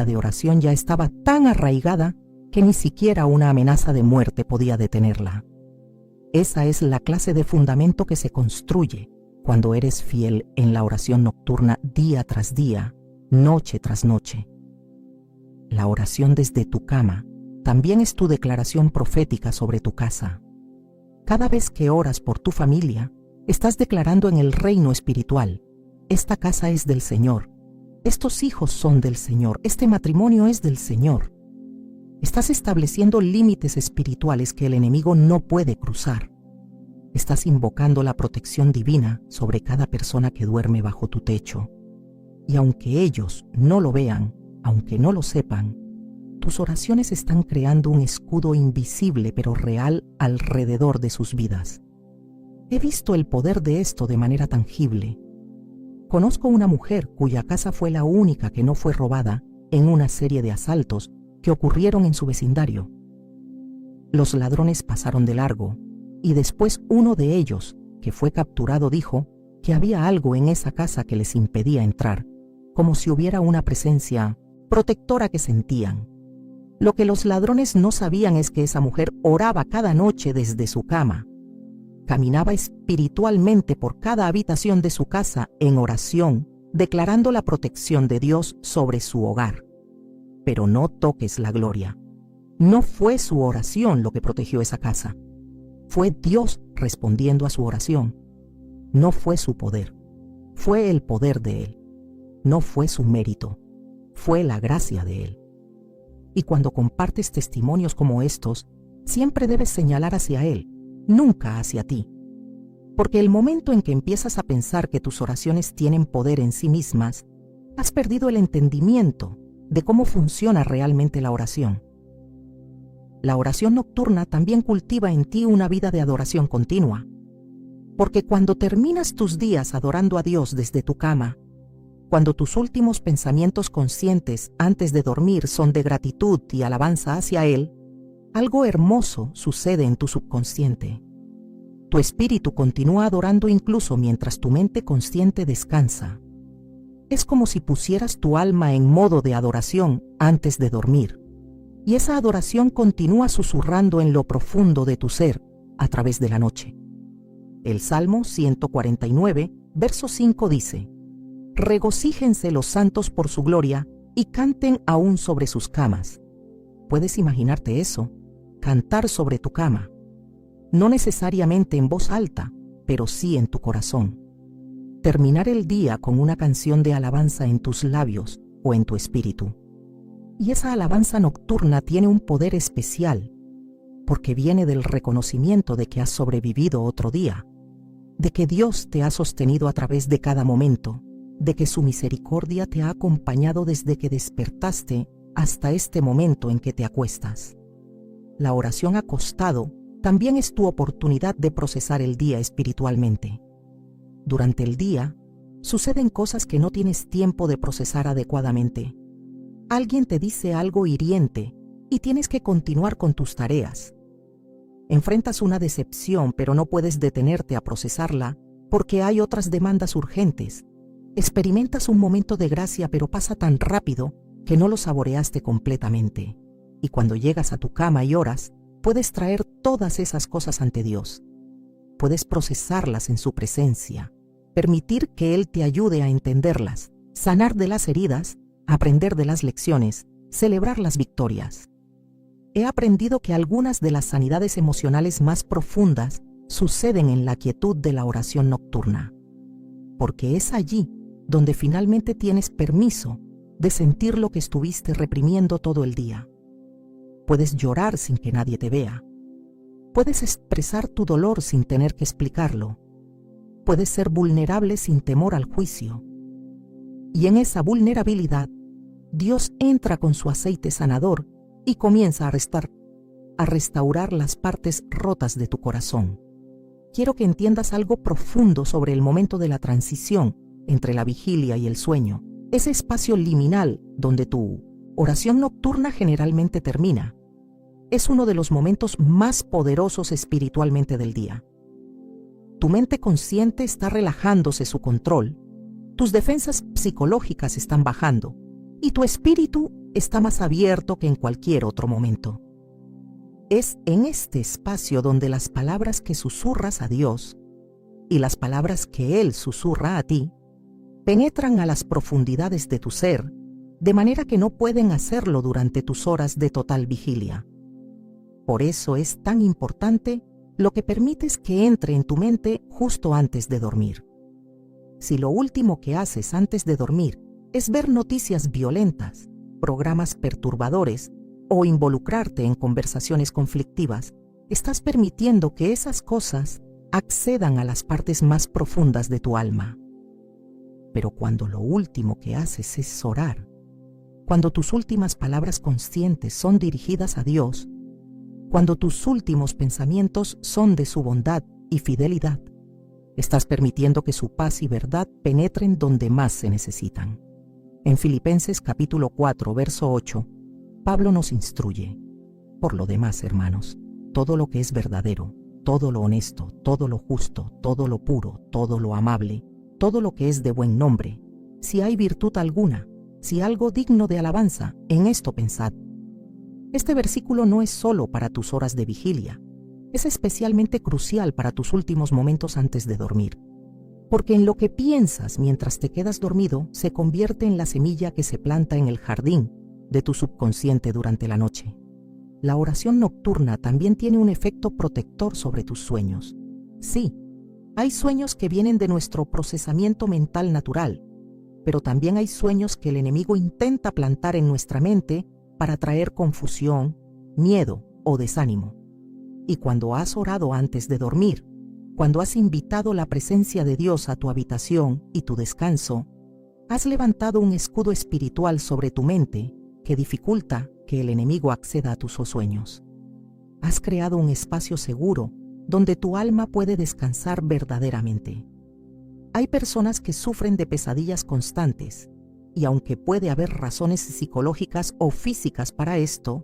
de oración ya estaba tan arraigada que ni siquiera una amenaza de muerte podía detenerla. Esa es la clase de fundamento que se construye cuando eres fiel en la oración nocturna día tras día, noche tras noche. La oración desde tu cama también es tu declaración profética sobre tu casa. Cada vez que oras por tu familia, estás declarando en el reino espiritual: esta casa es del Señor, estos hijos son del Señor, este matrimonio es del Señor. Estás estableciendo límites espirituales que el enemigo no puede cruzar. Estás invocando la protección divina sobre cada persona que duerme bajo tu techo. Y aunque ellos no lo vean, aunque no lo sepan, tus oraciones están creando un escudo invisible pero real alrededor de sus vidas. He visto el poder de esto de manera tangible. Conozco una mujer cuya casa fue la única que no fue robada en una serie de asaltos que ocurrieron en su vecindario. Los ladrones pasaron de largo y después uno de ellos, que fue capturado, dijo que había algo en esa casa que les impedía entrar, como si hubiera una presencia protectora que sentían. Lo que los ladrones no sabían es que esa mujer oraba cada noche desde su cama. Caminaba espiritualmente por cada habitación de su casa en oración, declarando la protección de Dios sobre su hogar. Pero no toques la gloria. No fue su oración lo que protegió esa casa. Fue Dios respondiendo a su oración. No fue su poder. Fue el poder de Él. No fue su mérito. Fue la gracia de Él. Y cuando compartes testimonios como estos, siempre debes señalar hacia Él, nunca hacia ti. Porque el momento en que empiezas a pensar que tus oraciones tienen poder en sí mismas, has perdido el entendimiento de cómo funciona realmente la oración. La oración nocturna también cultiva en ti una vida de adoración continua. Porque cuando terminas tus días adorando a Dios desde tu cama, cuando tus últimos pensamientos conscientes antes de dormir son de gratitud y alabanza hacia Él, algo hermoso sucede en tu subconsciente. Tu espíritu continúa adorando incluso mientras tu mente consciente descansa. Es como si pusieras tu alma en modo de adoración antes de dormir, y esa adoración continúa susurrando en lo profundo de tu ser a través de la noche. El Salmo 149, verso 5 dice: regocíjense los santos por su gloria y canten aún sobre sus camas. ¿Puedes imaginarte eso? Cantar sobre tu cama. No necesariamente en voz alta, pero sí en tu corazón. Terminar el día con una canción de alabanza en tus labios o en tu espíritu. Y esa alabanza nocturna tiene un poder especial, porque viene del reconocimiento de que has sobrevivido otro día, de que Dios te ha sostenido a través de cada momento, de que su misericordia te ha acompañado desde que despertaste hasta este momento en que te acuestas. La oración acostado también es tu oportunidad de procesar el día espiritualmente. Durante el día, suceden cosas que no tienes tiempo de procesar adecuadamente. Alguien te dice algo hiriente y tienes que continuar con tus tareas. Enfrentas una decepción, pero no puedes detenerte a procesarla porque hay otras demandas urgentes. Experimentas un momento de gracia, pero pasa tan rápido que no lo saboreaste completamente. Y cuando llegas a tu cama y oras, puedes traer todas esas cosas ante Dios. Puedes procesarlas en su presencia, permitir que Él te ayude a entenderlas, sanar de las heridas, aprender de las lecciones, celebrar las victorias. He aprendido que algunas de las sanidades emocionales más profundas suceden en la quietud de la oración nocturna. porque es allí donde finalmente tienes permiso de sentir lo que estuviste reprimiendo todo el día. Puedes llorar sin que nadie te vea. Puedes expresar tu dolor sin tener que explicarlo. Puedes ser vulnerable sin temor al juicio. Y en esa vulnerabilidad, Dios entra con su aceite sanador y comienza a restaurar las partes rotas de tu corazón. Quiero que entiendas algo profundo sobre el momento de la transición entre la vigilia y el sueño, ese espacio liminal donde tu oración nocturna generalmente termina. Es uno de los momentos más poderosos espiritualmente del día. Tu mente consciente está relajándose su control, tus defensas psicológicas están bajando y tu espíritu está más abierto que en cualquier otro momento. Es en este espacio donde las palabras que susurras a Dios y las palabras que Él susurra a ti penetran a las profundidades de tu ser, de manera que no pueden hacerlo durante tus horas de total vigilia. Por eso es tan importante lo que permites que entre en tu mente justo antes de dormir. Si lo último que haces antes de dormir es ver noticias violentas, programas perturbadores o involucrarte en conversaciones conflictivas, estás permitiendo que esas cosas accedan a las partes más profundas de tu alma. Pero cuando lo último que haces es orar, cuando tus últimas palabras conscientes son dirigidas a Dios, cuando tus últimos pensamientos son de su bondad y fidelidad, estás permitiendo que su paz y verdad penetren donde más se necesitan. En Filipenses capítulo 4, verso 8, Pablo nos instruye: por lo demás, hermanos, todo lo que es verdadero, todo lo honesto, todo lo justo, todo lo puro, todo lo amable, todo lo que es de buen nombre, si hay virtud alguna, si algo digno de alabanza, en esto pensad. Este versículo no es solo para tus horas de vigilia, es especialmente crucial para tus últimos momentos antes de dormir, porque en lo que piensas mientras te quedas dormido se convierte en la semilla que se planta en el jardín de tu subconsciente durante la noche. La oración nocturna también tiene un efecto protector sobre tus sueños. Sí, hay sueños que vienen de nuestro procesamiento mental natural, pero también hay sueños que el enemigo intenta plantar en nuestra mente para traer confusión, miedo o desánimo. Y cuando has orado antes de dormir, cuando has invitado la presencia de Dios a tu habitación y tu descanso, has levantado un escudo espiritual sobre tu mente que dificulta que el enemigo acceda a tus sueños. Has creado un espacio seguro donde tu alma puede descansar verdaderamente. Hay personas que sufren de pesadillas constantes, y aunque puede haber razones psicológicas o físicas para esto,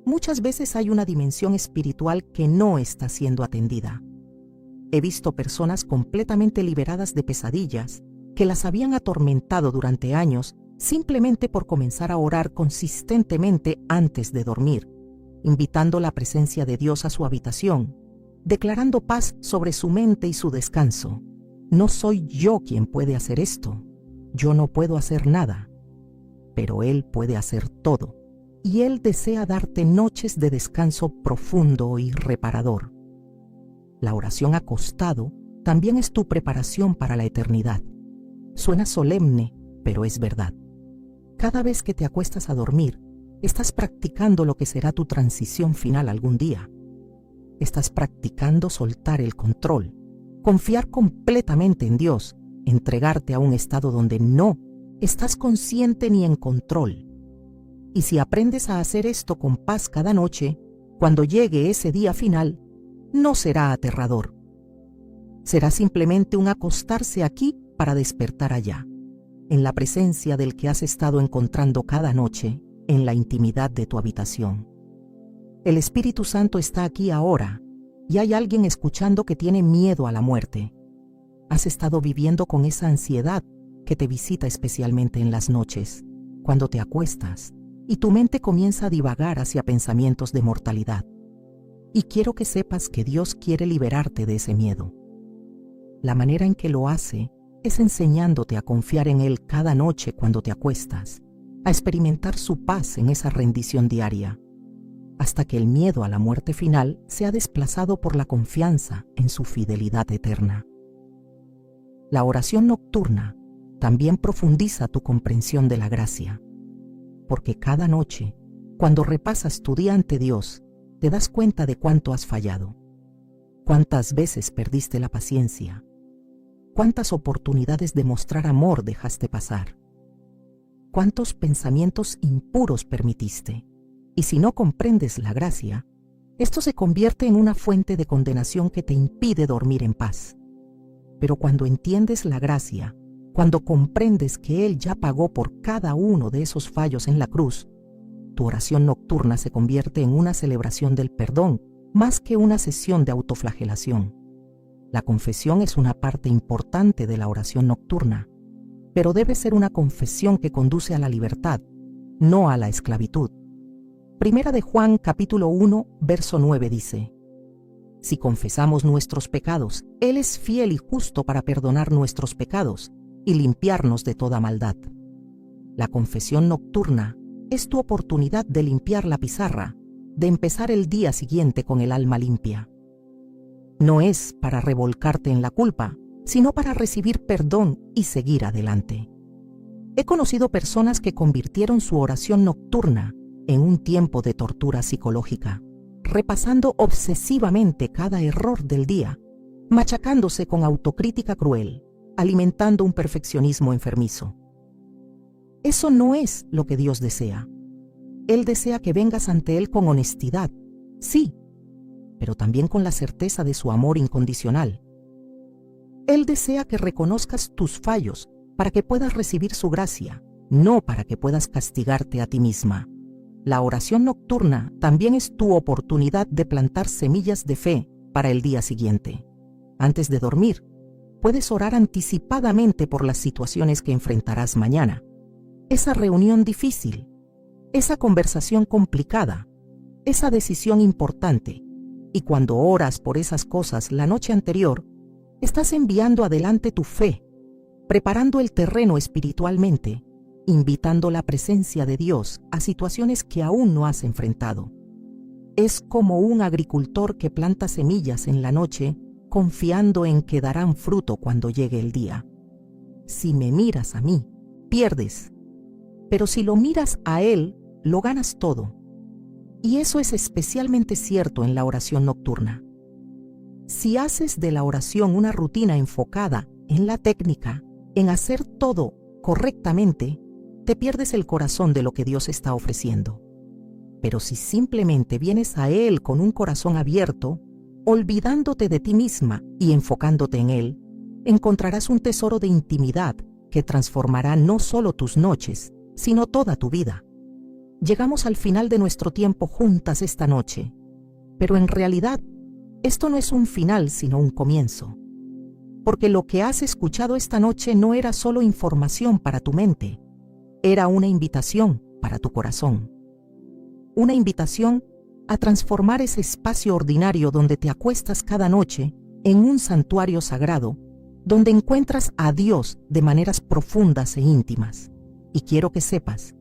muchas veces hay una dimensión espiritual que no está siendo atendida. He visto personas completamente liberadas de pesadillas que las habían atormentado durante años simplemente por comenzar a orar consistentemente antes de dormir, invitando la presencia de Dios a su habitación, declarando paz sobre su mente y su descanso. No soy yo quien puede hacer esto. Yo no puedo hacer nada, pero Él puede hacer todo, y Él desea darte noches de descanso profundo y reparador. La oración acostado también es tu preparación para la eternidad. Suena solemne, pero es verdad. Cada vez que te acuestas a dormir, estás practicando lo que será tu transición final algún día. Estás practicando soltar el control, confiar completamente en Dios, entregarte a un estado donde no estás consciente ni en control. Y si aprendes a hacer esto con paz cada noche, cuando llegue ese día final, no será aterrador. Será simplemente un acostarse aquí para despertar allá, en la presencia del que has estado encontrando cada noche en la intimidad de tu habitación. El Espíritu Santo está aquí ahora, y hay alguien escuchando que tiene miedo a la muerte. Has estado viviendo con esa ansiedad que te visita especialmente en las noches, cuando te acuestas, y tu mente comienza a divagar hacia pensamientos de mortalidad. Y quiero que sepas que Dios quiere liberarte de ese miedo. La manera en que lo hace es enseñándote a confiar en Él cada noche cuando te acuestas, a experimentar su paz en esa rendición diaria, hasta que el miedo a la muerte final sea desplazado por la confianza en su fidelidad eterna. La oración nocturna también profundiza tu comprensión de la gracia, porque cada noche, cuando repasas tu día ante Dios, te das cuenta de cuánto has fallado, cuántas veces perdiste la paciencia, cuántas oportunidades de mostrar amor dejaste pasar, cuántos pensamientos impuros permitiste. Y si no comprendes la gracia, esto se convierte en una fuente de condenación que te impide dormir en paz. Pero cuando entiendes la gracia, cuando comprendes que Él ya pagó por cada uno de esos fallos en la cruz, tu oración nocturna se convierte en una celebración del perdón, más que una sesión de autoflagelación. La confesión es una parte importante de la oración nocturna, pero debe ser una confesión que conduce a la libertad, no a la esclavitud. Primera de Juan capítulo 1, verso 9 dice: Si confesamos nuestros pecados, Él es fiel y justo para perdonar nuestros pecados y limpiarnos de toda maldad. La confesión nocturna es tu oportunidad de limpiar la pizarra, de empezar el día siguiente con el alma limpia. No es para revolcarte en la culpa, sino para recibir perdón y seguir adelante. He conocido personas que convirtieron su oración nocturna en un tiempo de tortura psicológica, repasando obsesivamente cada error del día, machacándose con autocrítica cruel, alimentando un perfeccionismo enfermizo. Eso no es lo que Dios desea. Él desea que vengas ante Él con honestidad, sí, pero también con la certeza de su amor incondicional. Él desea que reconozcas tus fallos para que puedas recibir su gracia, no para que puedas castigarte a ti misma. La oración nocturna también es tu oportunidad de plantar semillas de fe para el día siguiente. Antes de dormir, puedes orar anticipadamente por las situaciones que enfrentarás mañana. Esa reunión difícil, esa conversación complicada, esa decisión importante. Y cuando oras por esas cosas la noche anterior, estás enviando adelante tu fe, preparando el terreno espiritualmente, invitando la presencia de Dios a situaciones que aún no has enfrentado. Es como un agricultor que planta semillas en la noche, confiando en que darán fruto cuando llegue el día. Si me miras a mí, pierdes, pero si lo miras a Él, lo ganas todo. Y eso es especialmente cierto en la oración nocturna. Si haces de la oración una rutina enfocada en la técnica, en hacer todo correctamente, te pierdes el corazón de lo que Dios está ofreciendo. Pero si simplemente vienes a Él con un corazón abierto, olvidándote de ti misma y enfocándote en Él, encontrarás un tesoro de intimidad que transformará no solo tus noches, sino toda tu vida. Llegamos al final de nuestro tiempo juntas esta noche, pero en realidad, esto no es un final sino un comienzo. Porque lo que has escuchado esta noche no era solo información para tu mente, era una invitación para tu corazón. Una invitación a transformar ese espacio ordinario donde te acuestas cada noche en un santuario sagrado, donde encuentras a Dios de maneras profundas e íntimas. Y quiero que sepas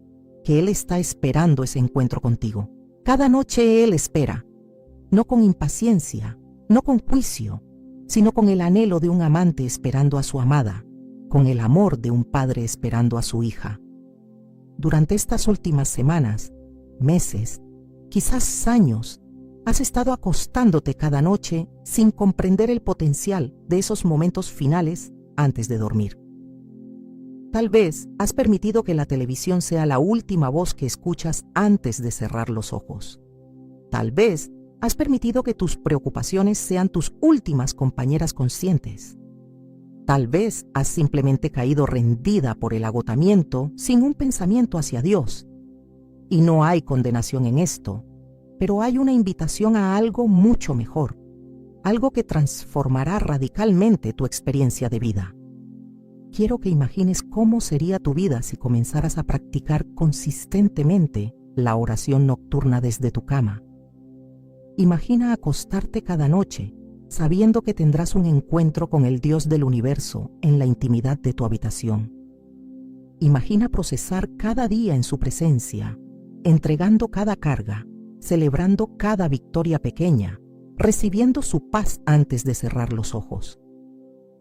que Él está esperando ese encuentro contigo. Cada noche Él espera, no con impaciencia, no con juicio, sino con el anhelo de un amante esperando a su amada, con el amor de un padre esperando a su hija. Durante estas últimas semanas, meses, quizás años, has estado acostándote cada noche sin comprender el potencial de esos momentos finales antes de dormir. Tal vez has permitido que la televisión sea la última voz que escuchas antes de cerrar los ojos. Tal vez has permitido que tus preocupaciones sean tus últimas compañeras conscientes. Tal vez has simplemente caído rendida por el agotamiento sin un pensamiento hacia Dios. Y no hay condenación en esto, pero hay una invitación a algo mucho mejor, algo que transformará radicalmente tu experiencia de vida. Quiero que imagines cómo sería tu vida si comenzaras a practicar consistentemente la oración nocturna desde tu cama. Imagina acostarte cada noche, sabiendo que tendrás un encuentro con el Dios del universo en la intimidad de tu habitación. Imagina procesar cada día en su presencia, entregando cada carga, celebrando cada victoria pequeña, recibiendo su paz antes de cerrar los ojos.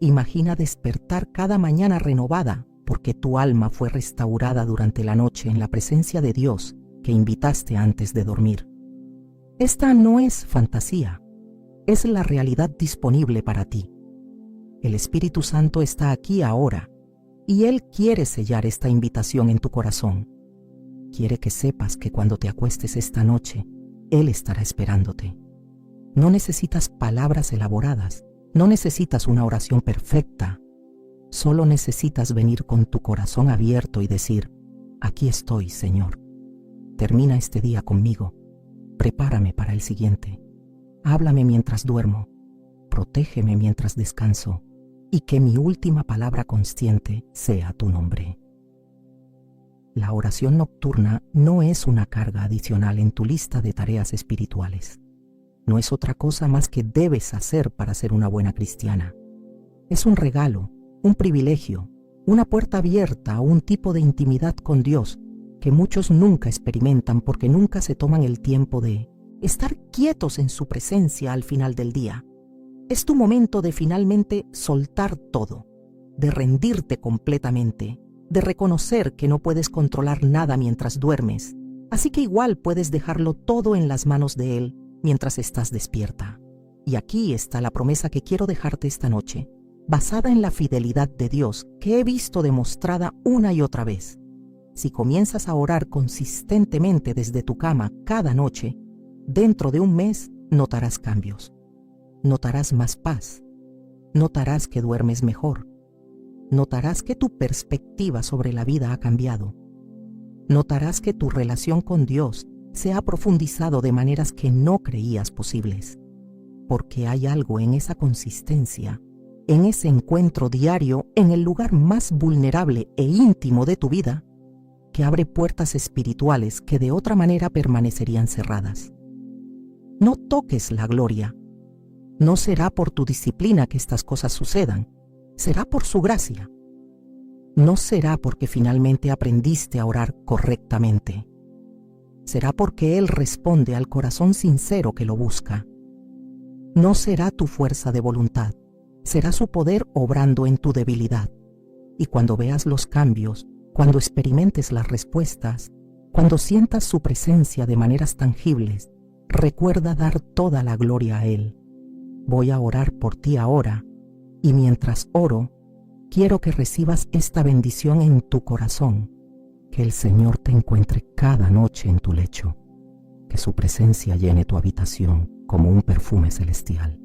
Imagina despertar cada mañana renovada porque tu alma fue restaurada durante la noche en la presencia de Dios que invitaste antes de dormir. Esta no es fantasía, es la realidad disponible para ti. El Espíritu Santo está aquí ahora y Él quiere sellar esta invitación en tu corazón. Quiere que sepas que cuando te acuestes esta noche, Él estará esperándote. No necesitas palabras elaboradas, no necesitas una oración perfecta. Solo necesitas venir con tu corazón abierto y decir: aquí estoy, Señor. Termina este día conmigo. Prepárame para el siguiente. Háblame mientras duermo. Protégeme mientras descanso. Y que mi última palabra consciente sea tu nombre. La oración nocturna no es una carga adicional en tu lista de tareas espirituales. No es otra cosa más que debes hacer para ser una buena cristiana. Es un regalo, un privilegio, una puerta abierta a un tipo de intimidad con Dios que muchos nunca experimentan porque nunca se toman el tiempo de estar quietos en su presencia al final del día. Es tu momento de finalmente soltar todo, de rendirte completamente, de reconocer que no puedes controlar nada mientras duermes, así que igual puedes dejarlo todo en las manos de Él mientras estás despierta. Y aquí está la promesa que quiero dejarte esta noche, basada en la fidelidad de Dios que he visto demostrada una y otra vez. Si comienzas a orar consistentemente desde tu cama cada noche, dentro de un mes notarás cambios. Notarás más paz. Notarás que duermes mejor. Notarás que tu perspectiva sobre la vida ha cambiado. Notarás que tu relación con Dios se ha profundizado de maneras que no creías posibles. Porque hay algo en esa consistencia, en ese encuentro diario en el lugar más vulnerable e íntimo de tu vida, que abre puertas espirituales que de otra manera permanecerían cerradas. No toques la gloria. No será por tu disciplina que estas cosas sucedan, será por su gracia. No será porque finalmente aprendiste a orar correctamente. Será porque Él responde al corazón sincero que lo busca. No será tu fuerza de voluntad, será su poder obrando en tu debilidad. Y cuando veas los cambios, cuando experimentes las respuestas, cuando sientas su presencia de maneras tangibles, recuerda dar toda la gloria a Él. Voy a orar por ti ahora, y mientras oro, quiero que recibas esta bendición en tu corazón, que el Señor te encuentre cada noche en tu lecho, que su presencia llene tu habitación como un perfume celestial,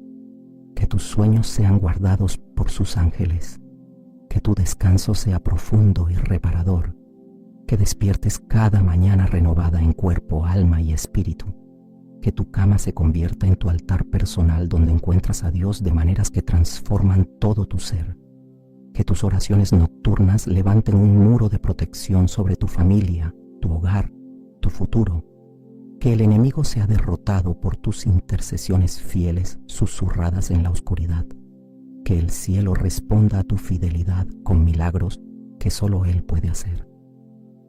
que tus sueños sean guardados por sus ángeles, que tu descanso sea profundo y reparador, que despiertes cada mañana renovada en cuerpo, alma y espíritu, que tu cama se convierta en tu altar personal donde encuentras a Dios de maneras que transforman todo tu ser, que tus oraciones nocturnas levanten un muro de protección sobre tu familia, tu hogar, tu futuro, que el enemigo sea derrotado por tus intercesiones fieles susurradas en la oscuridad, que el cielo responda a tu fidelidad con milagros que solo Él puede hacer.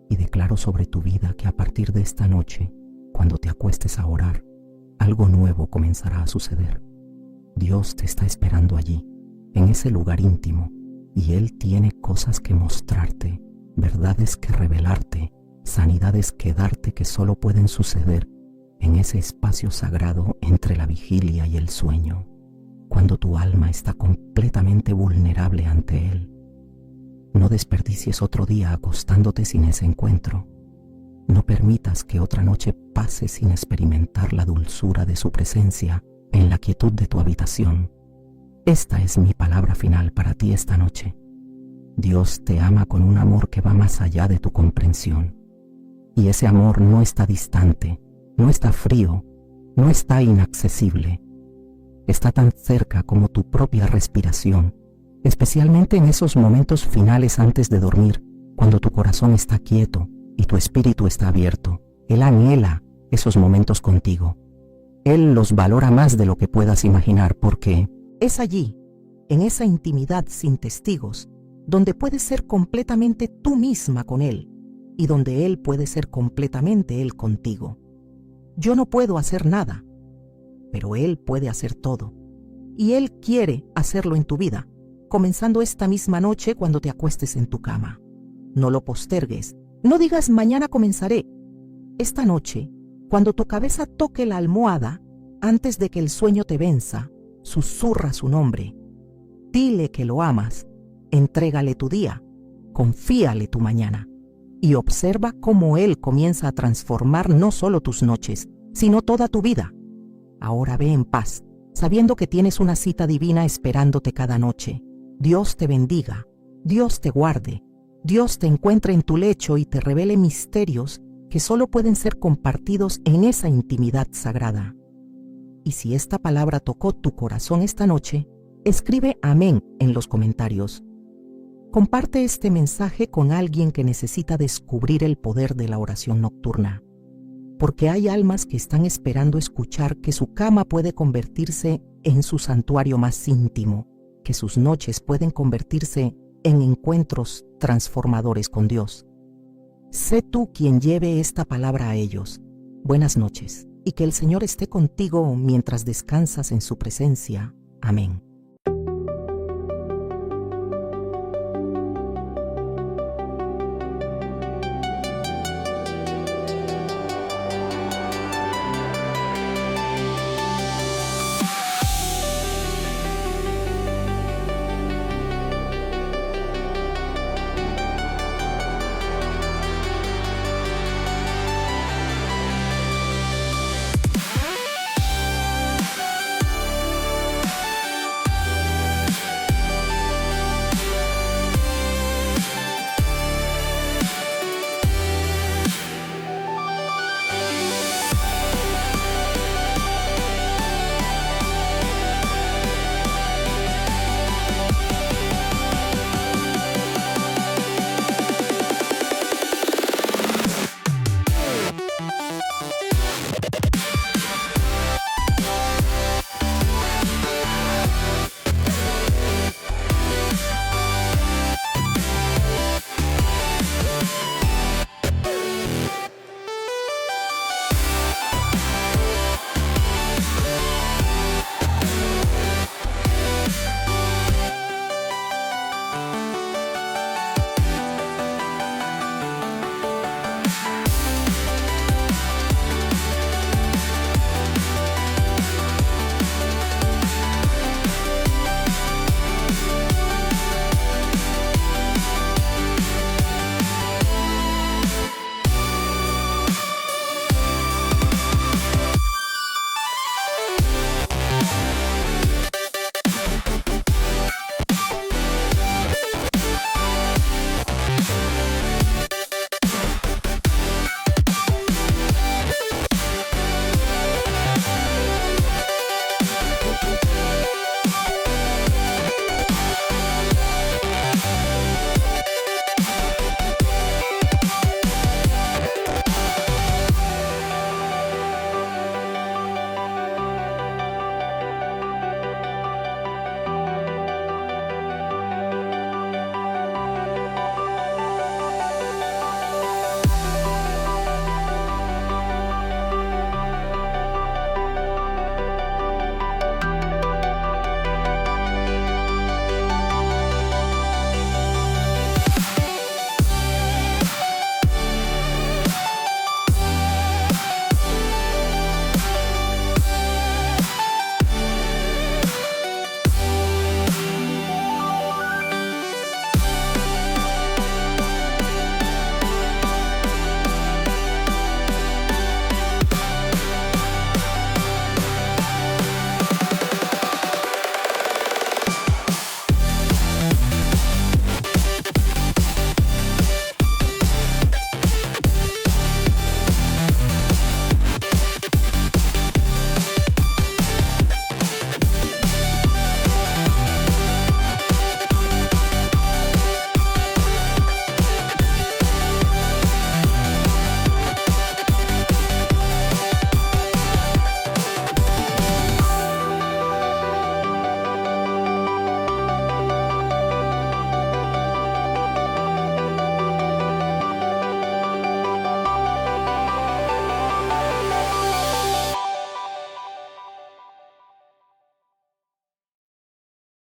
Y declaro sobre tu vida que a partir de esta noche, cuando te acuestes a orar, algo nuevo comenzará a suceder. Dios te está esperando allí, en ese lugar íntimo, y Él tiene cosas que mostrarte, verdades que revelarte, sanidades que darte que solo pueden suceder en ese espacio sagrado entre la vigilia y el sueño, cuando tu alma está completamente vulnerable ante Él. No desperdicies otro día acostándote sin ese encuentro. No permitas que otra noche pase sin experimentar la dulzura de su presencia en la quietud de tu habitación. Esta es mi palabra final para ti esta noche. Dios te ama con un amor que va más allá de tu comprensión. Y ese amor no está distante, no está frío, no está inaccesible. Está tan cerca como tu propia respiración, especialmente en esos momentos finales antes de dormir, cuando tu corazón está quieto y tu espíritu está abierto. Él anhela esos momentos contigo. Él los valora más de lo que puedas imaginar porque es allí, en esa intimidad sin testigos, donde puedes ser completamente tú misma con Él y donde Él puede ser completamente Él contigo. Yo no puedo hacer nada, pero Él puede hacer todo y Él quiere hacerlo en tu vida. comenzando esta misma noche cuando te acuestes en tu cama. No lo postergues. No digas mañana comenzaré. Esta noche, cuando tu cabeza toque la almohada, antes de que el sueño te venza, susurra su nombre. Dile que lo amas. Entrégale tu día. Confíale tu mañana. Y observa cómo Él comienza a transformar no solo tus noches, sino toda tu vida. Ahora ve en paz, sabiendo que tienes una cita divina esperándote cada noche. Dios te bendiga, Dios te guarde, Dios te encuentre en tu lecho y te revele misterios que solo pueden ser compartidos en esa intimidad sagrada. Y si esta palabra tocó tu corazón esta noche, escribe amén en los comentarios. Comparte este mensaje con alguien que necesita descubrir el poder de la oración nocturna, porque hay almas que están esperando escuchar que su cama puede convertirse en su santuario más íntimo, que sus noches pueden convertirse en encuentros transformadores con Dios. Sé tú quien lleve esta palabra a ellos. Buenas noches, y que el Señor esté contigo mientras descansas en su presencia. Amén.